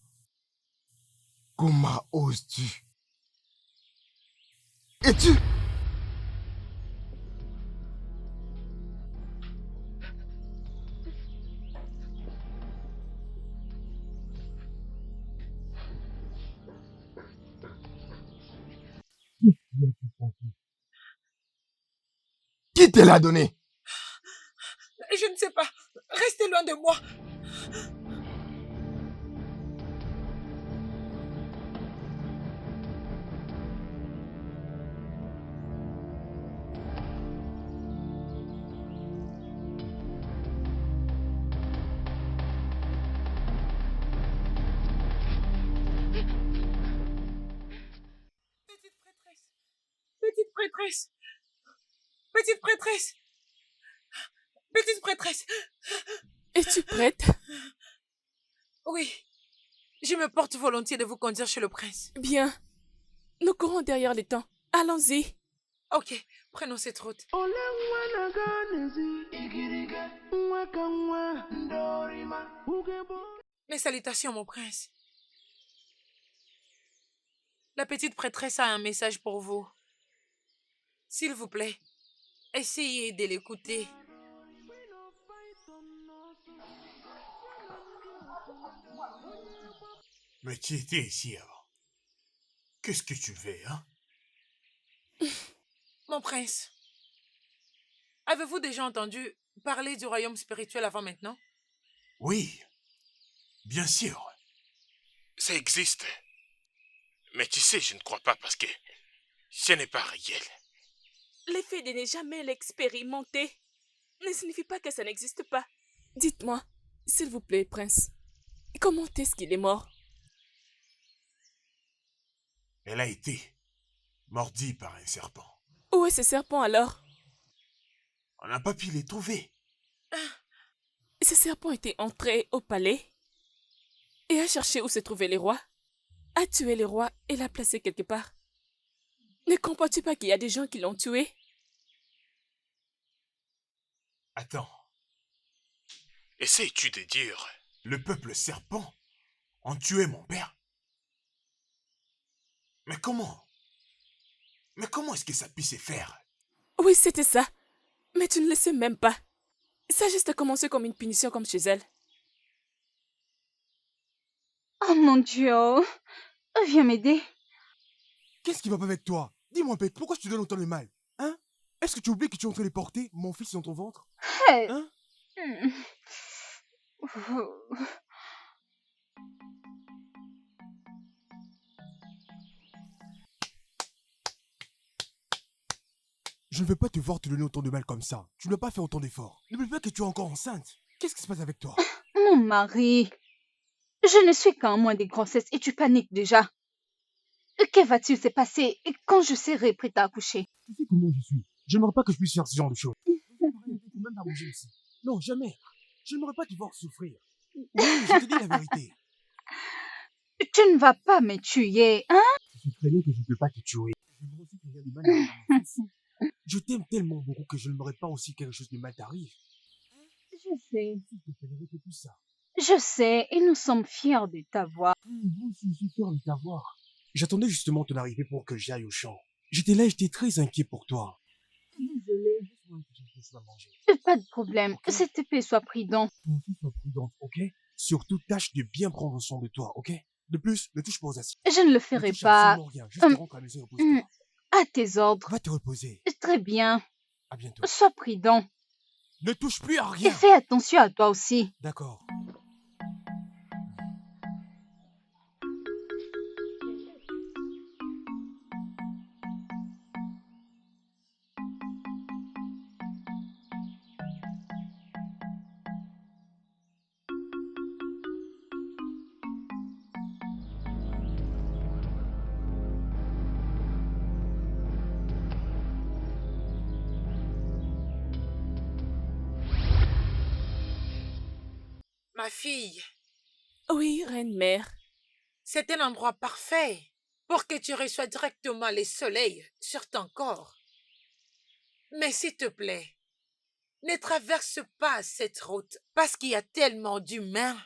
Comment oses-tu? Et tu... Qui te l'a donné? Je ne sais pas. Restez loin de moi. Petite prêtresse. Petite prêtresse. Petite prêtresse. Petite prêtresse. Es-tu prête? Oui. Je me porte volontiers de vous conduire chez le prince. Bien. Nous courons derrière les temps. Allons-y. Ok, prenons cette route. Mes salutations, mon prince. La petite prêtresse a un message pour vous. S'il vous plaît, essayez de l'écouter. Mais tu étais ici avant. Qu'est-ce que tu veux, hein? Mon prince, avez-vous déjà entendu parler du royaume spirituel avant maintenant? Oui, bien sûr. Ça existe. Mais tu sais, je ne crois pas parce que ce n'est pas réel. L'effet de ne jamais l'expérimenter ne signifie pas que ça n'existe pas. Dites-moi, s'il vous plaît, prince, comment est-ce qu'il est mort? Elle a été mordie par un serpent. Où est ce serpent alors? On n'a pas pu les trouver. Ce serpent était entré au palais et a cherché où se trouvaient les rois, a tué les rois et l'a placé quelque part. Ne comprends-tu pas qu'il y a des gens qui l'ont tué? Attends, Essayes-tu de dire... le peuple serpent ont tué mon père? Mais comment? Mais comment est-ce que ça puisse se faire? Oui, c'était ça. Mais tu ne le sais même pas. Ça a juste commencé comme une punition comme chez elle. Oh mon Dieu. Viens m'aider. Qu'est-ce qui va pas avec toi? Dis-moi, Pète, pourquoi tu te donnes autant de mal? Hein? Est-ce que tu oublies que tu es en train de porter mon fils dans ton ventre? Hey. Hein? Je ne veux pas te voir te donner autant de mal comme ça. Tu ne dois pas faire autant d'efforts. N'oublie pas que tu es encore enceinte. Qu'est-ce qui se passe avec toi? Mon mari. Je ne suis qu'à un mois de grossesse et tu paniques déjà. Que va-t-il se passer quand je serai prête à accoucher? Tu sais comment je suis. Je n'aimerais pas que je puisse faire ce genre de choses. Même pas bouger ici. Non, jamais. Je n'aimerais pas te voir souffrir. Oui, je te dis la vérité. Tu ne vas pas me tuer, hein? Je sais très bien que je ne peux pas te tuer. J'aimerais aussi que rien de mal n'arrive à mon fils. Je t'aime tellement beaucoup que je n'aimerais pas aussi que quelque chose de mal t'arrive. Je sais. Je te fais répéter plus ça. Je sais, et nous sommes fiers de t'avoir. Moi aussi, je suis fier de t'avoir. J'attendais justement ton arrivée pour que j'aille au champ. J'étais là et j'étais très inquiet pour toi. Désolée. Laisse-moi que j'ai quelque chose à manger. Pas de problème. Ok. Cette épée soit prudent. Toi aussi, sois prudente, ok? Surtout, tâche de bien prendre soin de toi, ok? De plus, ne touche pas aux assiettes. Je ne le Ne ferai touche pas. absolument rien. Juste rentre à la maison et repose-toi. À tes ordres. Va te reposer. Très bien. À bientôt. Sois prudent. Ne touche plus à Et rien. fais attention à toi aussi. D'accord. Ma fille, Oui, reine-mère. c'est un endroit parfait pour que tu reçois directement le soleil sur ton corps. Mais s'il te plaît, ne traverse pas cette route parce qu'il y a tellement d'humains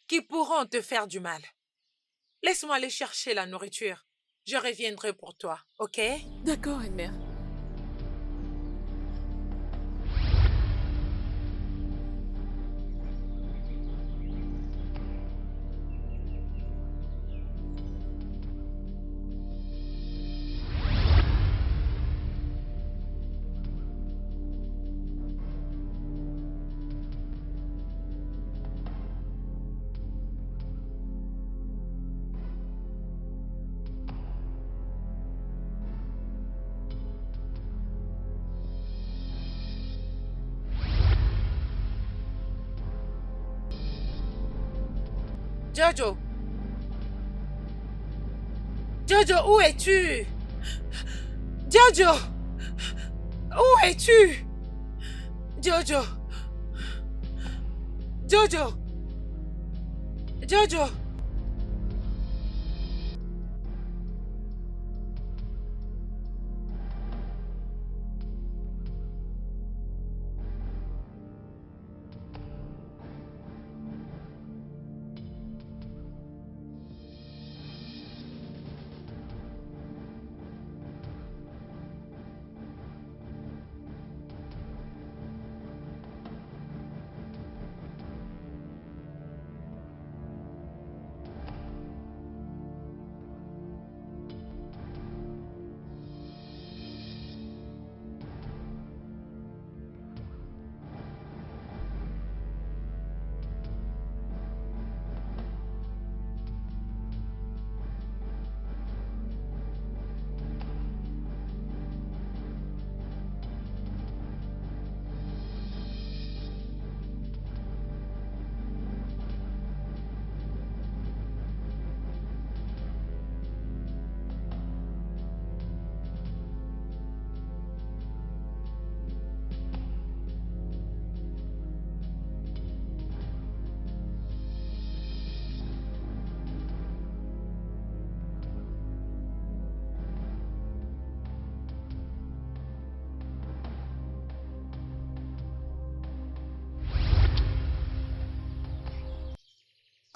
qui pourront te faire du mal. Laisse-moi aller chercher la nourriture. Je reviendrai pour toi, ok? D'accord, reine-mère. Jojo! Jojo, où es-tu? Jojo! Où es-tu? Jojo! Jojo! Jojo!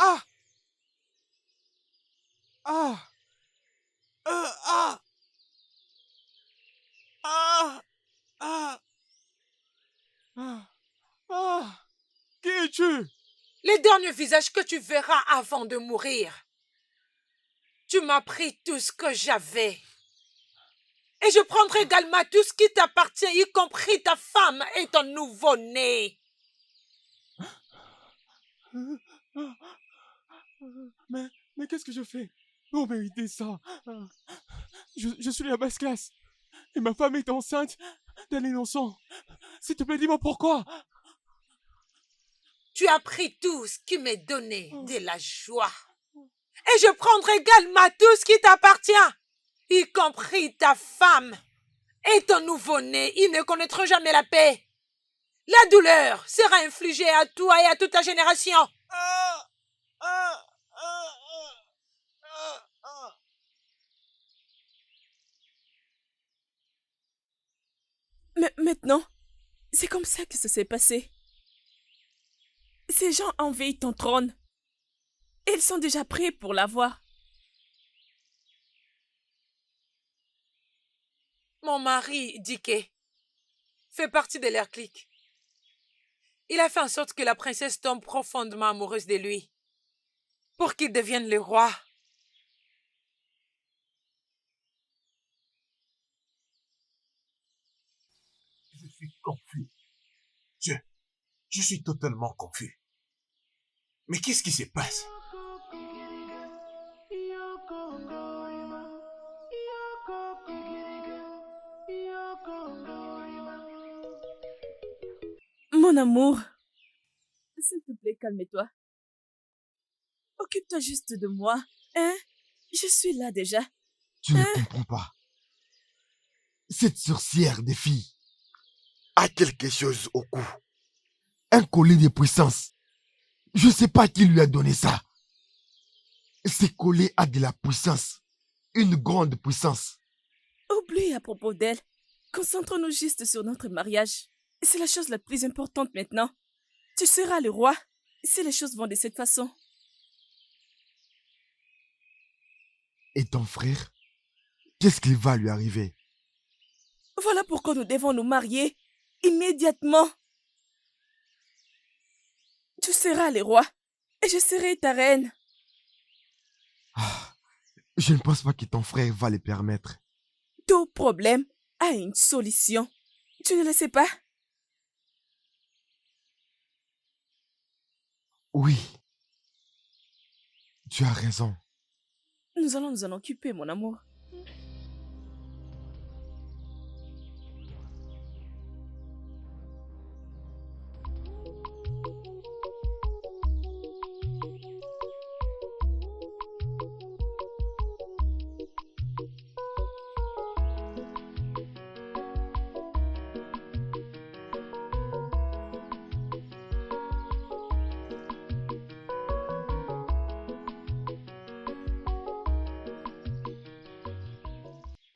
Ah! Ah! Ah! Ah! Ah! Ah! Ah! Qui es-tu? Le dernier visage que tu verras avant de mourir. Tu m'as pris tout ce que j'avais. Et je prendrai également tout ce qui t'appartient, y compris ta femme et ton nouveau-né. Mais qu'est-ce que je fais pour mériter ça? Je suis la basse classe. Et ma femme est enceinte d'un innocent. S'il te plaît, dis-moi pourquoi. Tu as pris tout ce qui m'est donné de la joie. Et je prendrai également tout ce qui t'appartient, y compris ta femme et ton nouveau-né. Ils ne connaîtront jamais la paix. La douleur sera infligée à toi et à toute ta génération. Mais maintenant, c'est comme ça que ça s'est passé. Ces gens envahissent ton trône. Et ils sont déjà prêts pour l'avoir. Mon mari, Dike, fait partie de leur clique. Il a fait en sorte que la princesse tombe profondément amoureuse de lui pour qu'il devienne le roi. Je suis confus. Je suis totalement confus. Mais qu'est-ce qui se passe? Mon amour, s'il te plaît, calme-toi. Occupe-toi juste de moi, hein? Je suis là déjà. Tu ne comprends pas. Cette sorcière des filles a quelque chose au cou. Un collier de puissance. Je sais pas qui lui a donné ça. C'est collé à de la puissance. Une grande puissance. Oublie à propos d'elle. Concentrons-nous juste sur notre mariage. C'est la chose la plus importante maintenant. Tu seras le roi si les choses vont de cette façon. Et ton frère? Qu'est-ce qui va lui arriver? Voilà pourquoi nous devons nous marier immédiatement. Tu seras le roi et je serai ta reine. Je ne pense pas que ton frère va le permettre. Tout problème a une solution. Tu ne le sais pas? Oui. Tu as raison. Nous allons nous en occuper, mon amour.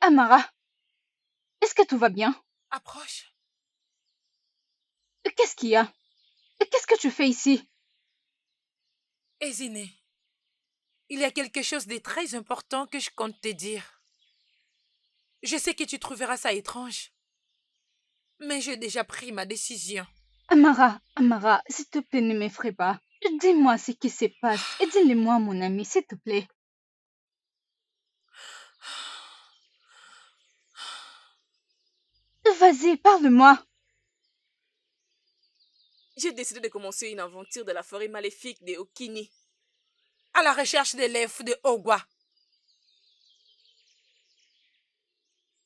Amara, est-ce que tout va bien? Approche. Qu'est-ce qu'il y a? Qu'est-ce que tu fais ici? Ezineh, il y a quelque chose de très important que je compte te dire. Je sais que tu trouveras ça étrange, mais j'ai déjà pris ma décision. Amara, s'il te plaît, ne m'effraie pas. Dis-moi ce qui se passe et dis-le-moi, mon ami, s'il te plaît. Vas-y, parle-moi. J'ai décidé de commencer une aventure de la forêt maléfique de Okini. À la recherche des lèvres de Ogwa.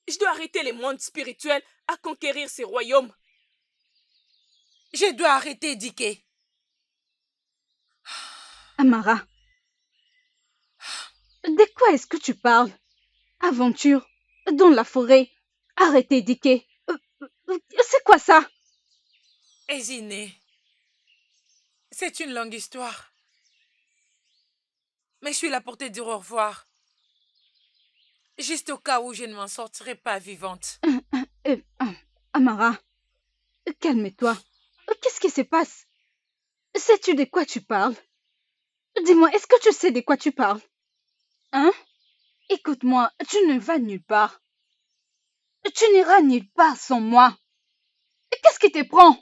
Je dois arrêter les mondes spirituels à conquérir ces royaumes. Je dois arrêter Dike. Amara, de quoi est-ce que tu parles? Aventure, dans la forêt, arrêtez Dike. C'est quoi ça? Ezineh, c'est une longue histoire. Mais je suis là pour te dire au revoir. Juste au cas où je ne m'en sortirai pas vivante. Amara, calme-toi. Qu'est-ce qui se passe? Sais-tu de quoi tu parles? Dis-moi, est-ce que tu sais de quoi tu parles? Hein? Écoute-moi, tu ne vas nulle part. Tu n'iras nulle part sans moi. Qu'est-ce qui te prend?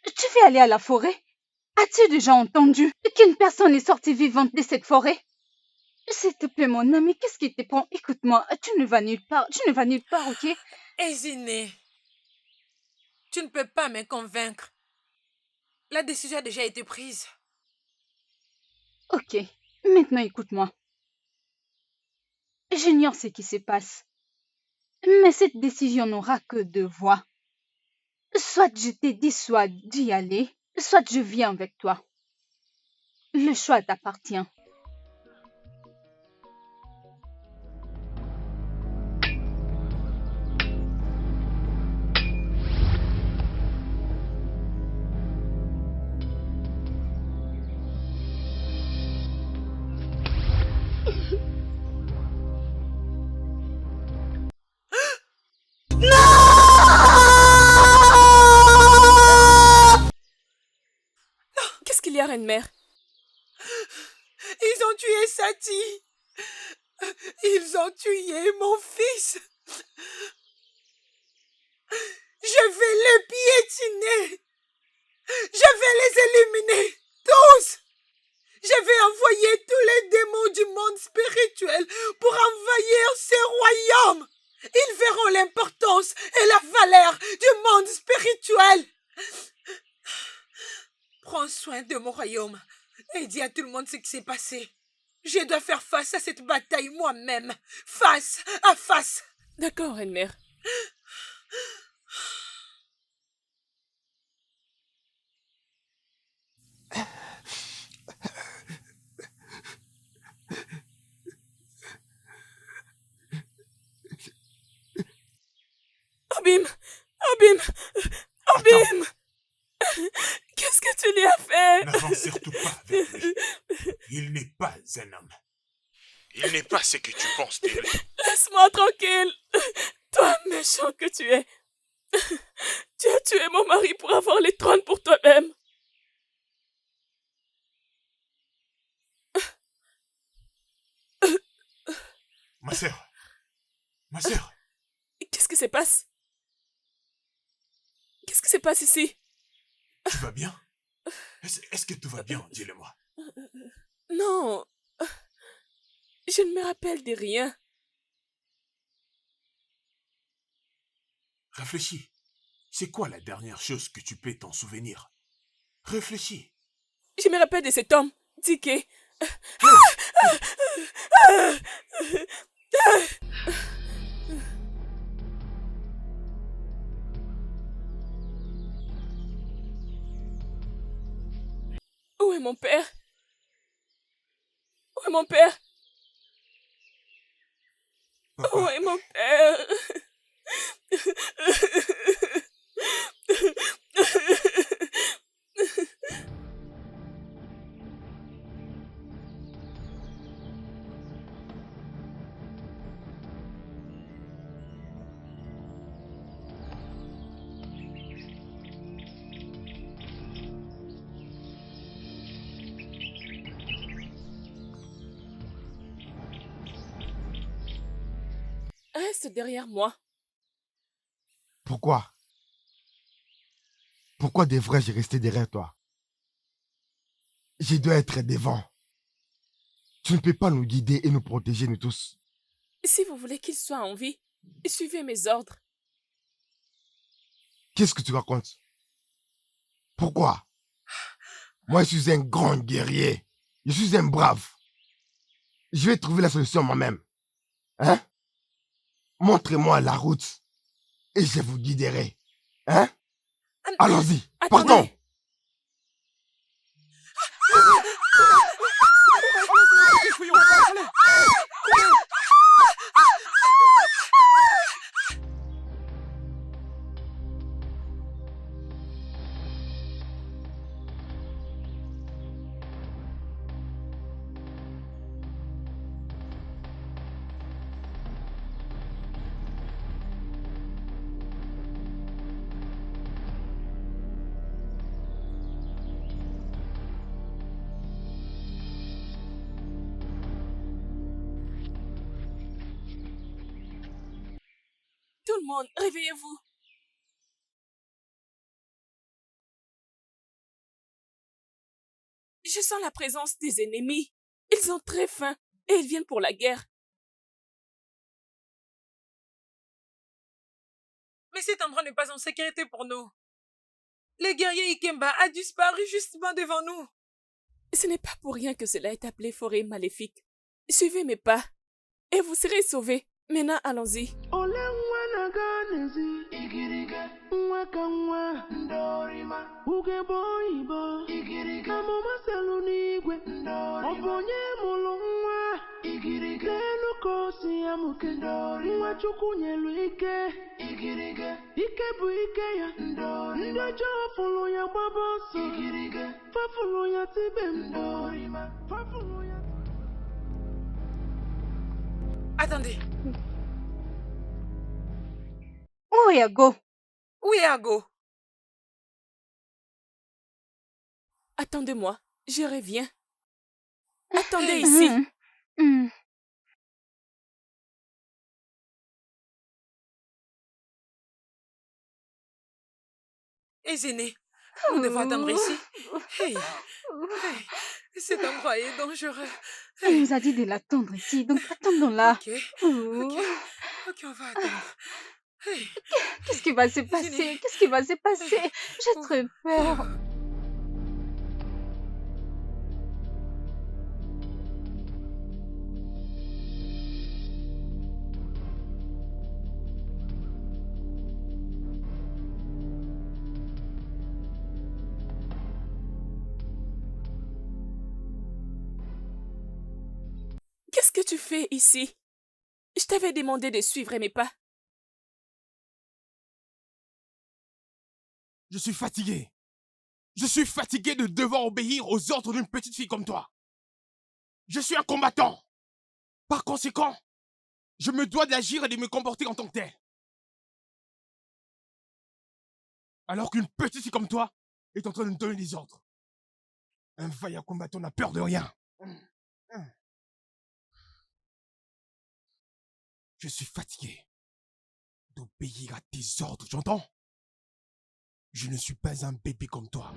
Tu veux aller à la forêt? As-tu déjà entendu qu'une personne est sortie vivante de cette forêt? S'il te plaît, mon ami, qu'est-ce qui te prend? Écoute-moi, tu ne vas nulle part. Tu ne vas nulle part, ok? Ezineh, tu ne peux pas me convaincre. La décision a déjà été prise. Ok, maintenant écoute-moi. J'ignore ce qui se passe. Mais cette décision n'aura que deux voies. Soit je te dissuade d'y aller, soit je viens avec toi. Le choix t'appartient. Qu'est-ce qu'il y a, reine-mère? Ils ont tué Sati. Ils ont tué mon fils. Je vais les piétiner. Je vais les éliminer. Tous. Je vais envoyer tous les démons du monde spirituel pour envahir ces royaumes. Ils verront l'importance et la valeur du monde spirituel. Prends soin de mon royaume et dis à tout le monde ce qui s'est passé. Je dois faire face à cette bataille moi-même, face à face. D'accord, reine-mère. Abim! Abim! Abim! Qu'est-ce que tu lui as fait? t'en surtout pas vers lui. Il n'est pas un homme. Il n'est pas ce que tu penses de lui. Laisse-moi tranquille. Toi, méchant que tu es. Tu as tué mon mari pour avoir les trônes pour toi-même. Ma sœur, Qu'est-ce qui se passe? Qu'est-ce qui se passe ici? tu vas bien? Est-ce que tout va bien? Dis-le-moi. Non. Je ne me rappelle de rien. Réfléchis. C'est quoi la dernière chose que tu peux t'en souvenir? Réfléchis. Je me rappelle de cet homme, Dicky. Où est mon père? Où est mon père? Papa, Où est mon père? Reste derrière moi. Pourquoi? Pourquoi devrais-je rester derrière toi? Je dois être devant. Tu ne peux pas nous guider et nous protéger, nous tous. Si vous voulez qu'il soit en vie, suivez mes ordres. Qu'est-ce que tu racontes? Pourquoi? Moi, je suis un grand guerrier. Je suis un brave. Je vais trouver la solution moi-même. Hein? Montrez-moi la route et je vous guiderai. Hein? Allons-y, Attendez. partons! Tout le monde, réveillez-vous. Je sens la présence des ennemis. Ils ont très faim et ils viennent pour la guerre. Mais cet endroit n'est pas en sécurité pour nous. Le guerrier Ikemba a disparu justement devant nous. Ce n'est pas pour rien que cela est appelé forêt maléfique. Suivez mes pas et vous serez sauvés. Maintenant, allons-y. Attendez, Où est Ago? où est Ago? Attendez-moi, je reviens. Attendez ici. Ezéné, nous devons attendre ici. Hey, hey, cet endroit est dangereux. Elle nous a dit de l'attendre ici, donc attendons-la. Ok, Oh, ok, on va attendre. Hey, qu'est-ce qui va se passer? Qu'est-ce qui va se passer? J'ai très peur. Qu'est-ce que tu fais ici? Je t'avais demandé de suivre mes pas. Je suis fatigué. Je suis fatigué de devoir obéir aux ordres d'une petite fille comme toi. Je suis un combattant. Par conséquent, je me dois d'agir et de me comporter en tant que tel. Alors qu'une petite fille comme toi est en train de me donner des ordres. Un vaillant combattant n'a peur de rien. Je suis fatigué d'obéir à tes ordres, j'entends? Je ne suis pas un bébé comme toi.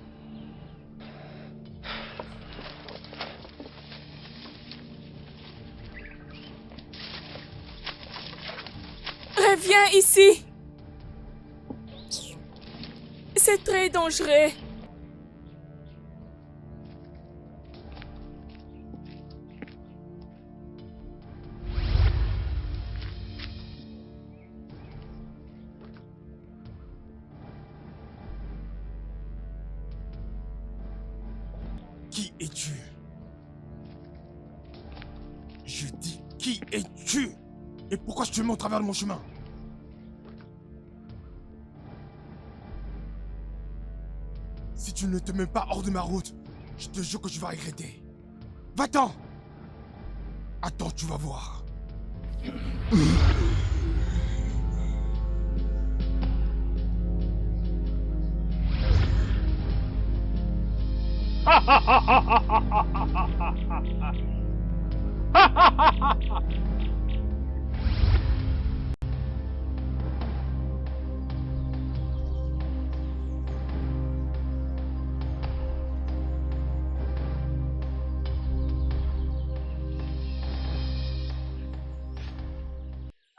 Reviens ici. C'est très dangereux. Qui es-tu? Je dis, qui es-tu? Et pourquoi tu te mets au travers de mon chemin? Si tu ne te mets pas hors de ma route, je te jure que tu vas regretter. Va-t'en! Attends, tu vas voir.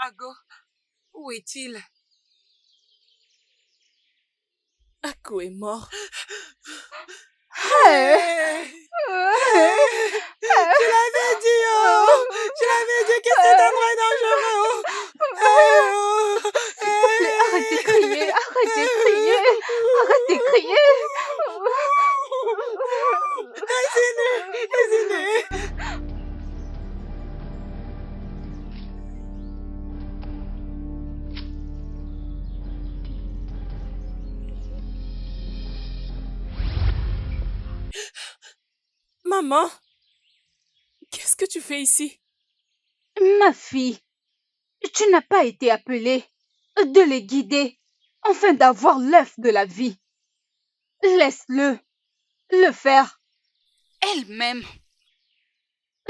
Ago, où est-il? Ako est mort. Hey! Je l'avais dit, oh! Je l'avais dit que c'était très dangereux, oh! S'il te plaît, arrête de crier, arrête de crier, arrête de crier. Désinez! Maman, qu'est-ce que tu fais ici? Ma fille, tu n'as pas été appelée de les guider afin d'avoir l'œuf de la vie. Laisse-le le faire elle-même.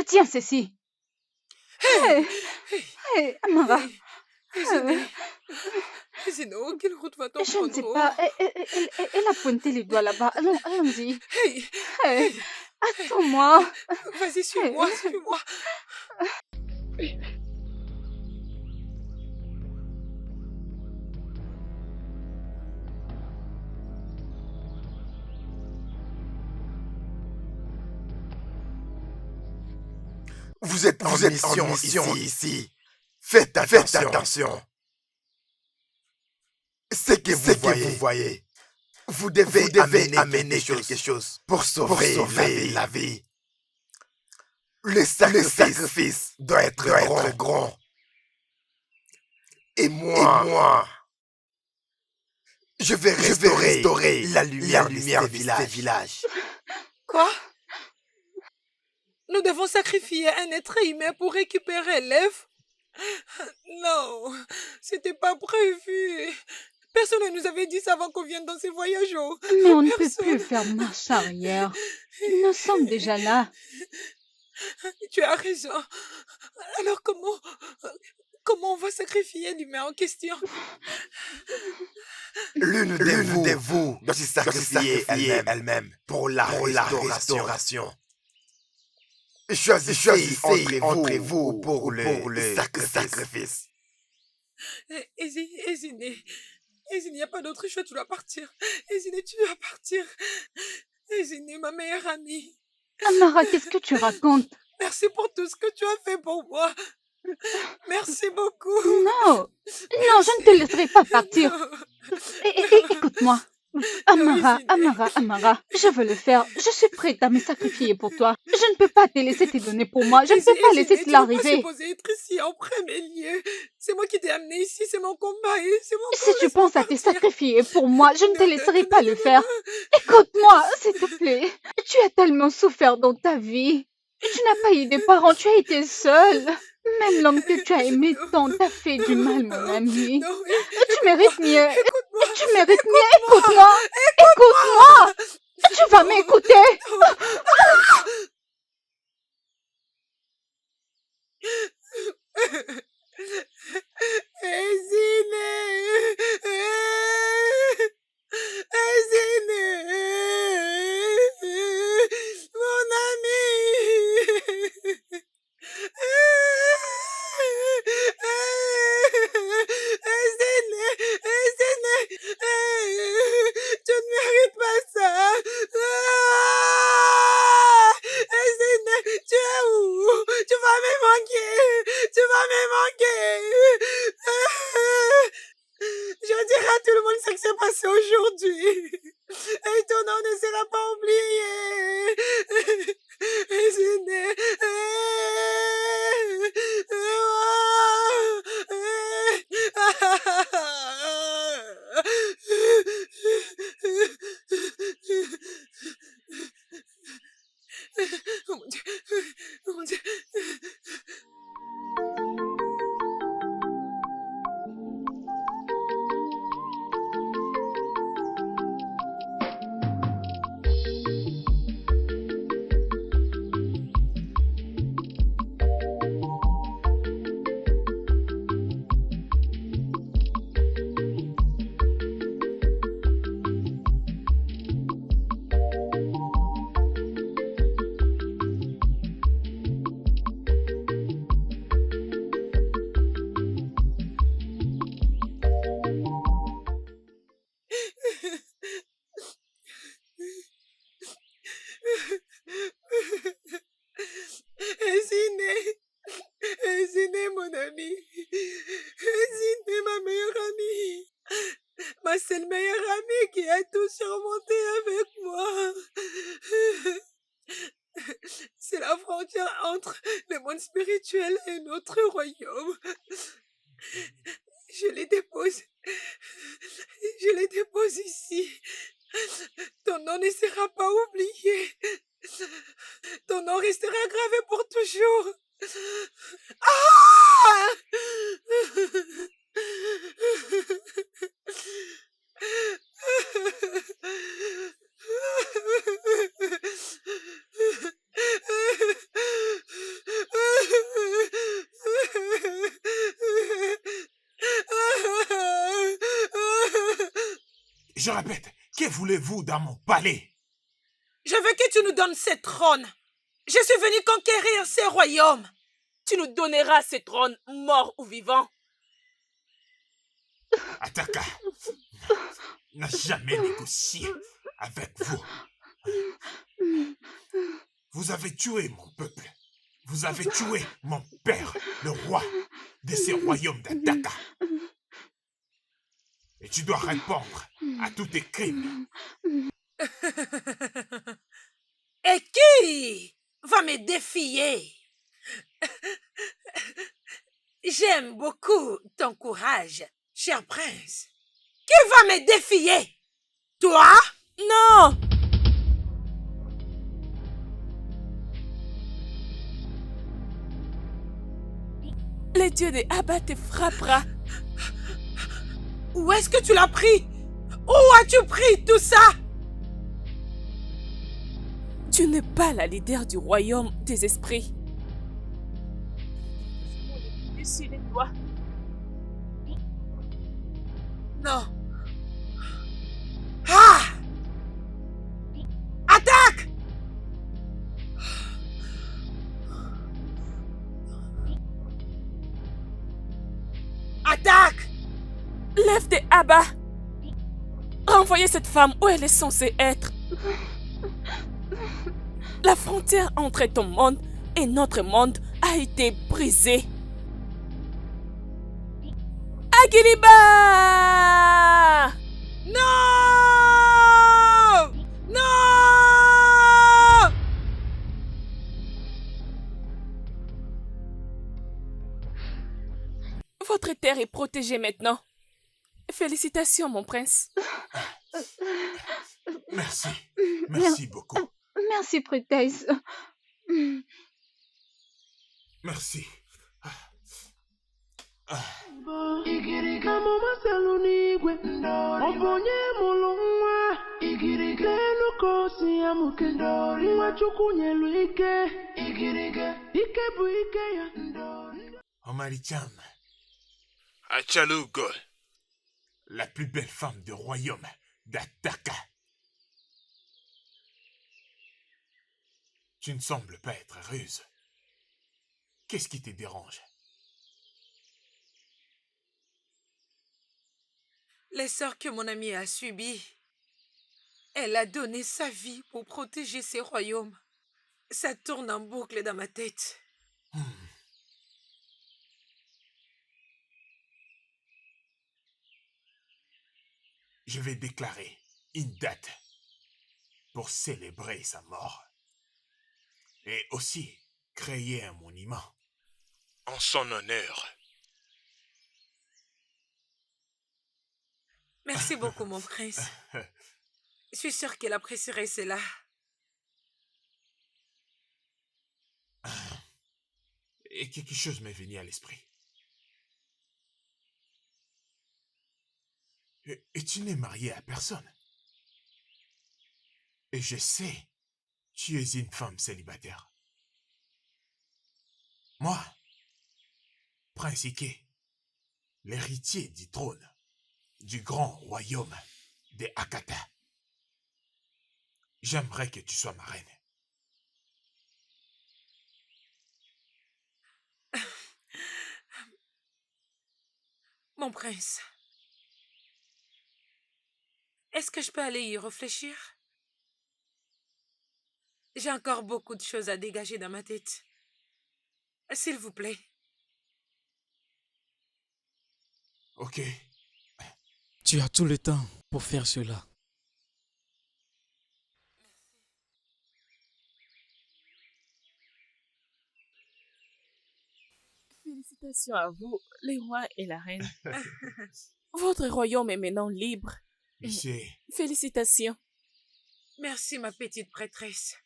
Tiens ceci. Hey, Amara. Sinon, quelle route va-t-on Je prendre? ne sais pas. Elle a pointé les doigts là-bas. Allons-y. Hey, Hey, attends-moi. vas-y, suis-moi, suis-moi. Vous êtes en mission ici. Faites attention. Ce que vous voyez, vous devez amener quelque chose pour sauver la vie. Le sacrifice doit être grand. Et moi, je vais restaurer la lumière de ces villages. Quoi? Nous devons sacrifier un être humain pour récupérer l'œuf? Non, c'était pas prévu. Personne ne nous avait dit ça avant qu'on vienne dans ces voyages. Mais on ne peut plus faire marche arrière. Nous sommes déjà là. Tu as raison. Alors comment on va sacrifier l'humain en question? L'une de vous doit se sacrifier elle-même pour la restauration. Choisissez entre vous pour le sacrifice. Ezine, il n'y a pas d'autre choix, tu dois partir. Ezine, tu dois partir. Ezine, ma meilleure amie. Amara, qu'est-ce que tu racontes? Merci pour tout ce que tu as fait pour moi. Merci beaucoup. Non, je ne te laisserai pas partir. Écoute-moi. Amara, je veux le faire. Je suis prête à me sacrifier pour toi. Je ne peux pas te laisser te donner pour moi. Je ne peux pas laisser cela arriver. Tu n'es pas supposé être ici en premier lieu. C'est moi qui t'ai amené ici, c'est mon combat et c'est mon Si tu penses à te sacrifier pour moi, je ne te laisserai pas le faire. Écoute-moi, s'il te plaît. Tu as tellement souffert dans ta vie. Tu n'as pas eu de parents, tu as été seule. Même l'homme que tu as aimé tant t'a fait du mal, mon ami. Tu mérites mieux. Tu mérites mieux. Écoute-moi. Écoute-moi. Tu vas m'écouter. Mon ami. Tu ne mérites pas ça. Tu es où? Tu vas me manquer. Tu vas me manquer. Je dirai à tout le monde ce qui s'est passé aujourd'hui. Et ton nom ne sera pas oublié. Oh mon Dieu. Oh mon Dieu. Ziné, mon ami. Ziné, ma meilleure amie. Ma seule meilleure amie qui a tout surmonté avec moi. C'est la frontière entre le monde spirituel et notre royaume. Je les dépose ici. Ton nom ne sera pas oublié. Ton nom restera gravé pour toujours. Ah! Je répète, que voulez-vous dans mon palais? Je veux que tu nous donnes ce trône. Je suis venu conquérir ce royaume. Tu nous donneras ce trône, mort ou vivant. Ataka n'a jamais négocié avec vous. Vous avez tué mon peuple. Vous avez tué mon père, le roi de ce royaume d'Ataka. Et tu dois répondre à tous tes crimes. Et qui va me défier? J'aime beaucoup ton courage, cher prince. Qui va me défier? Toi? Non! Le dieu de Abba te frappera. Où est-ce que tu l'as pris? Où as-tu pris tout ça? Tu n'es pas la leader du royaume des esprits. Dessus les doigts. Non. Ah! Attaque! Attaque! L'œuf de Abba. Renvoyez cette femme où elle est censée être. La frontière entre ton monde et notre monde a été brisée. Agiliba! Non! Votre terre est protégée maintenant. Félicitations, mon prince. Merci. Merci beaucoup. Merci, prêtresse. Merci. Igirika mama salunigwe obonye mulunwa igirika enuko siya mukendori wachukunye luike igirika ikebu ike ya Omari Cham, Achalou Gol. la plus belle femme du royaume d'Attaka. Tu ne sembles pas être heureuse. Qu'est-ce qui te dérange? Les sorts que mon amie a subis. Elle a donné sa vie pour protéger ses royaumes. Ça tourne en boucle dans ma tête. Je vais déclarer une date pour célébrer sa mort. Et aussi créer un monument. En son honneur. Merci beaucoup, mon prince. Je suis sûre qu'elle apprécierait cela. Et quelque chose m'est venu à l'esprit. Et tu n'es marié à personne. Et je sais, tu es une femme célibataire. Moi, Prince Ike, l'héritier du trône du grand royaume des Akata, j'aimerais que tu sois ma reine. Mon prince, est-ce que je peux aller y réfléchir? J'ai encore beaucoup de choses à dégager dans ma tête. S'il vous plaît. Ok. Tu as tout le temps pour faire cela. Félicitations à vous, les rois et la reine. Votre royaume est maintenant libre. Je sais. Félicitations. Merci, ma petite prêtresse.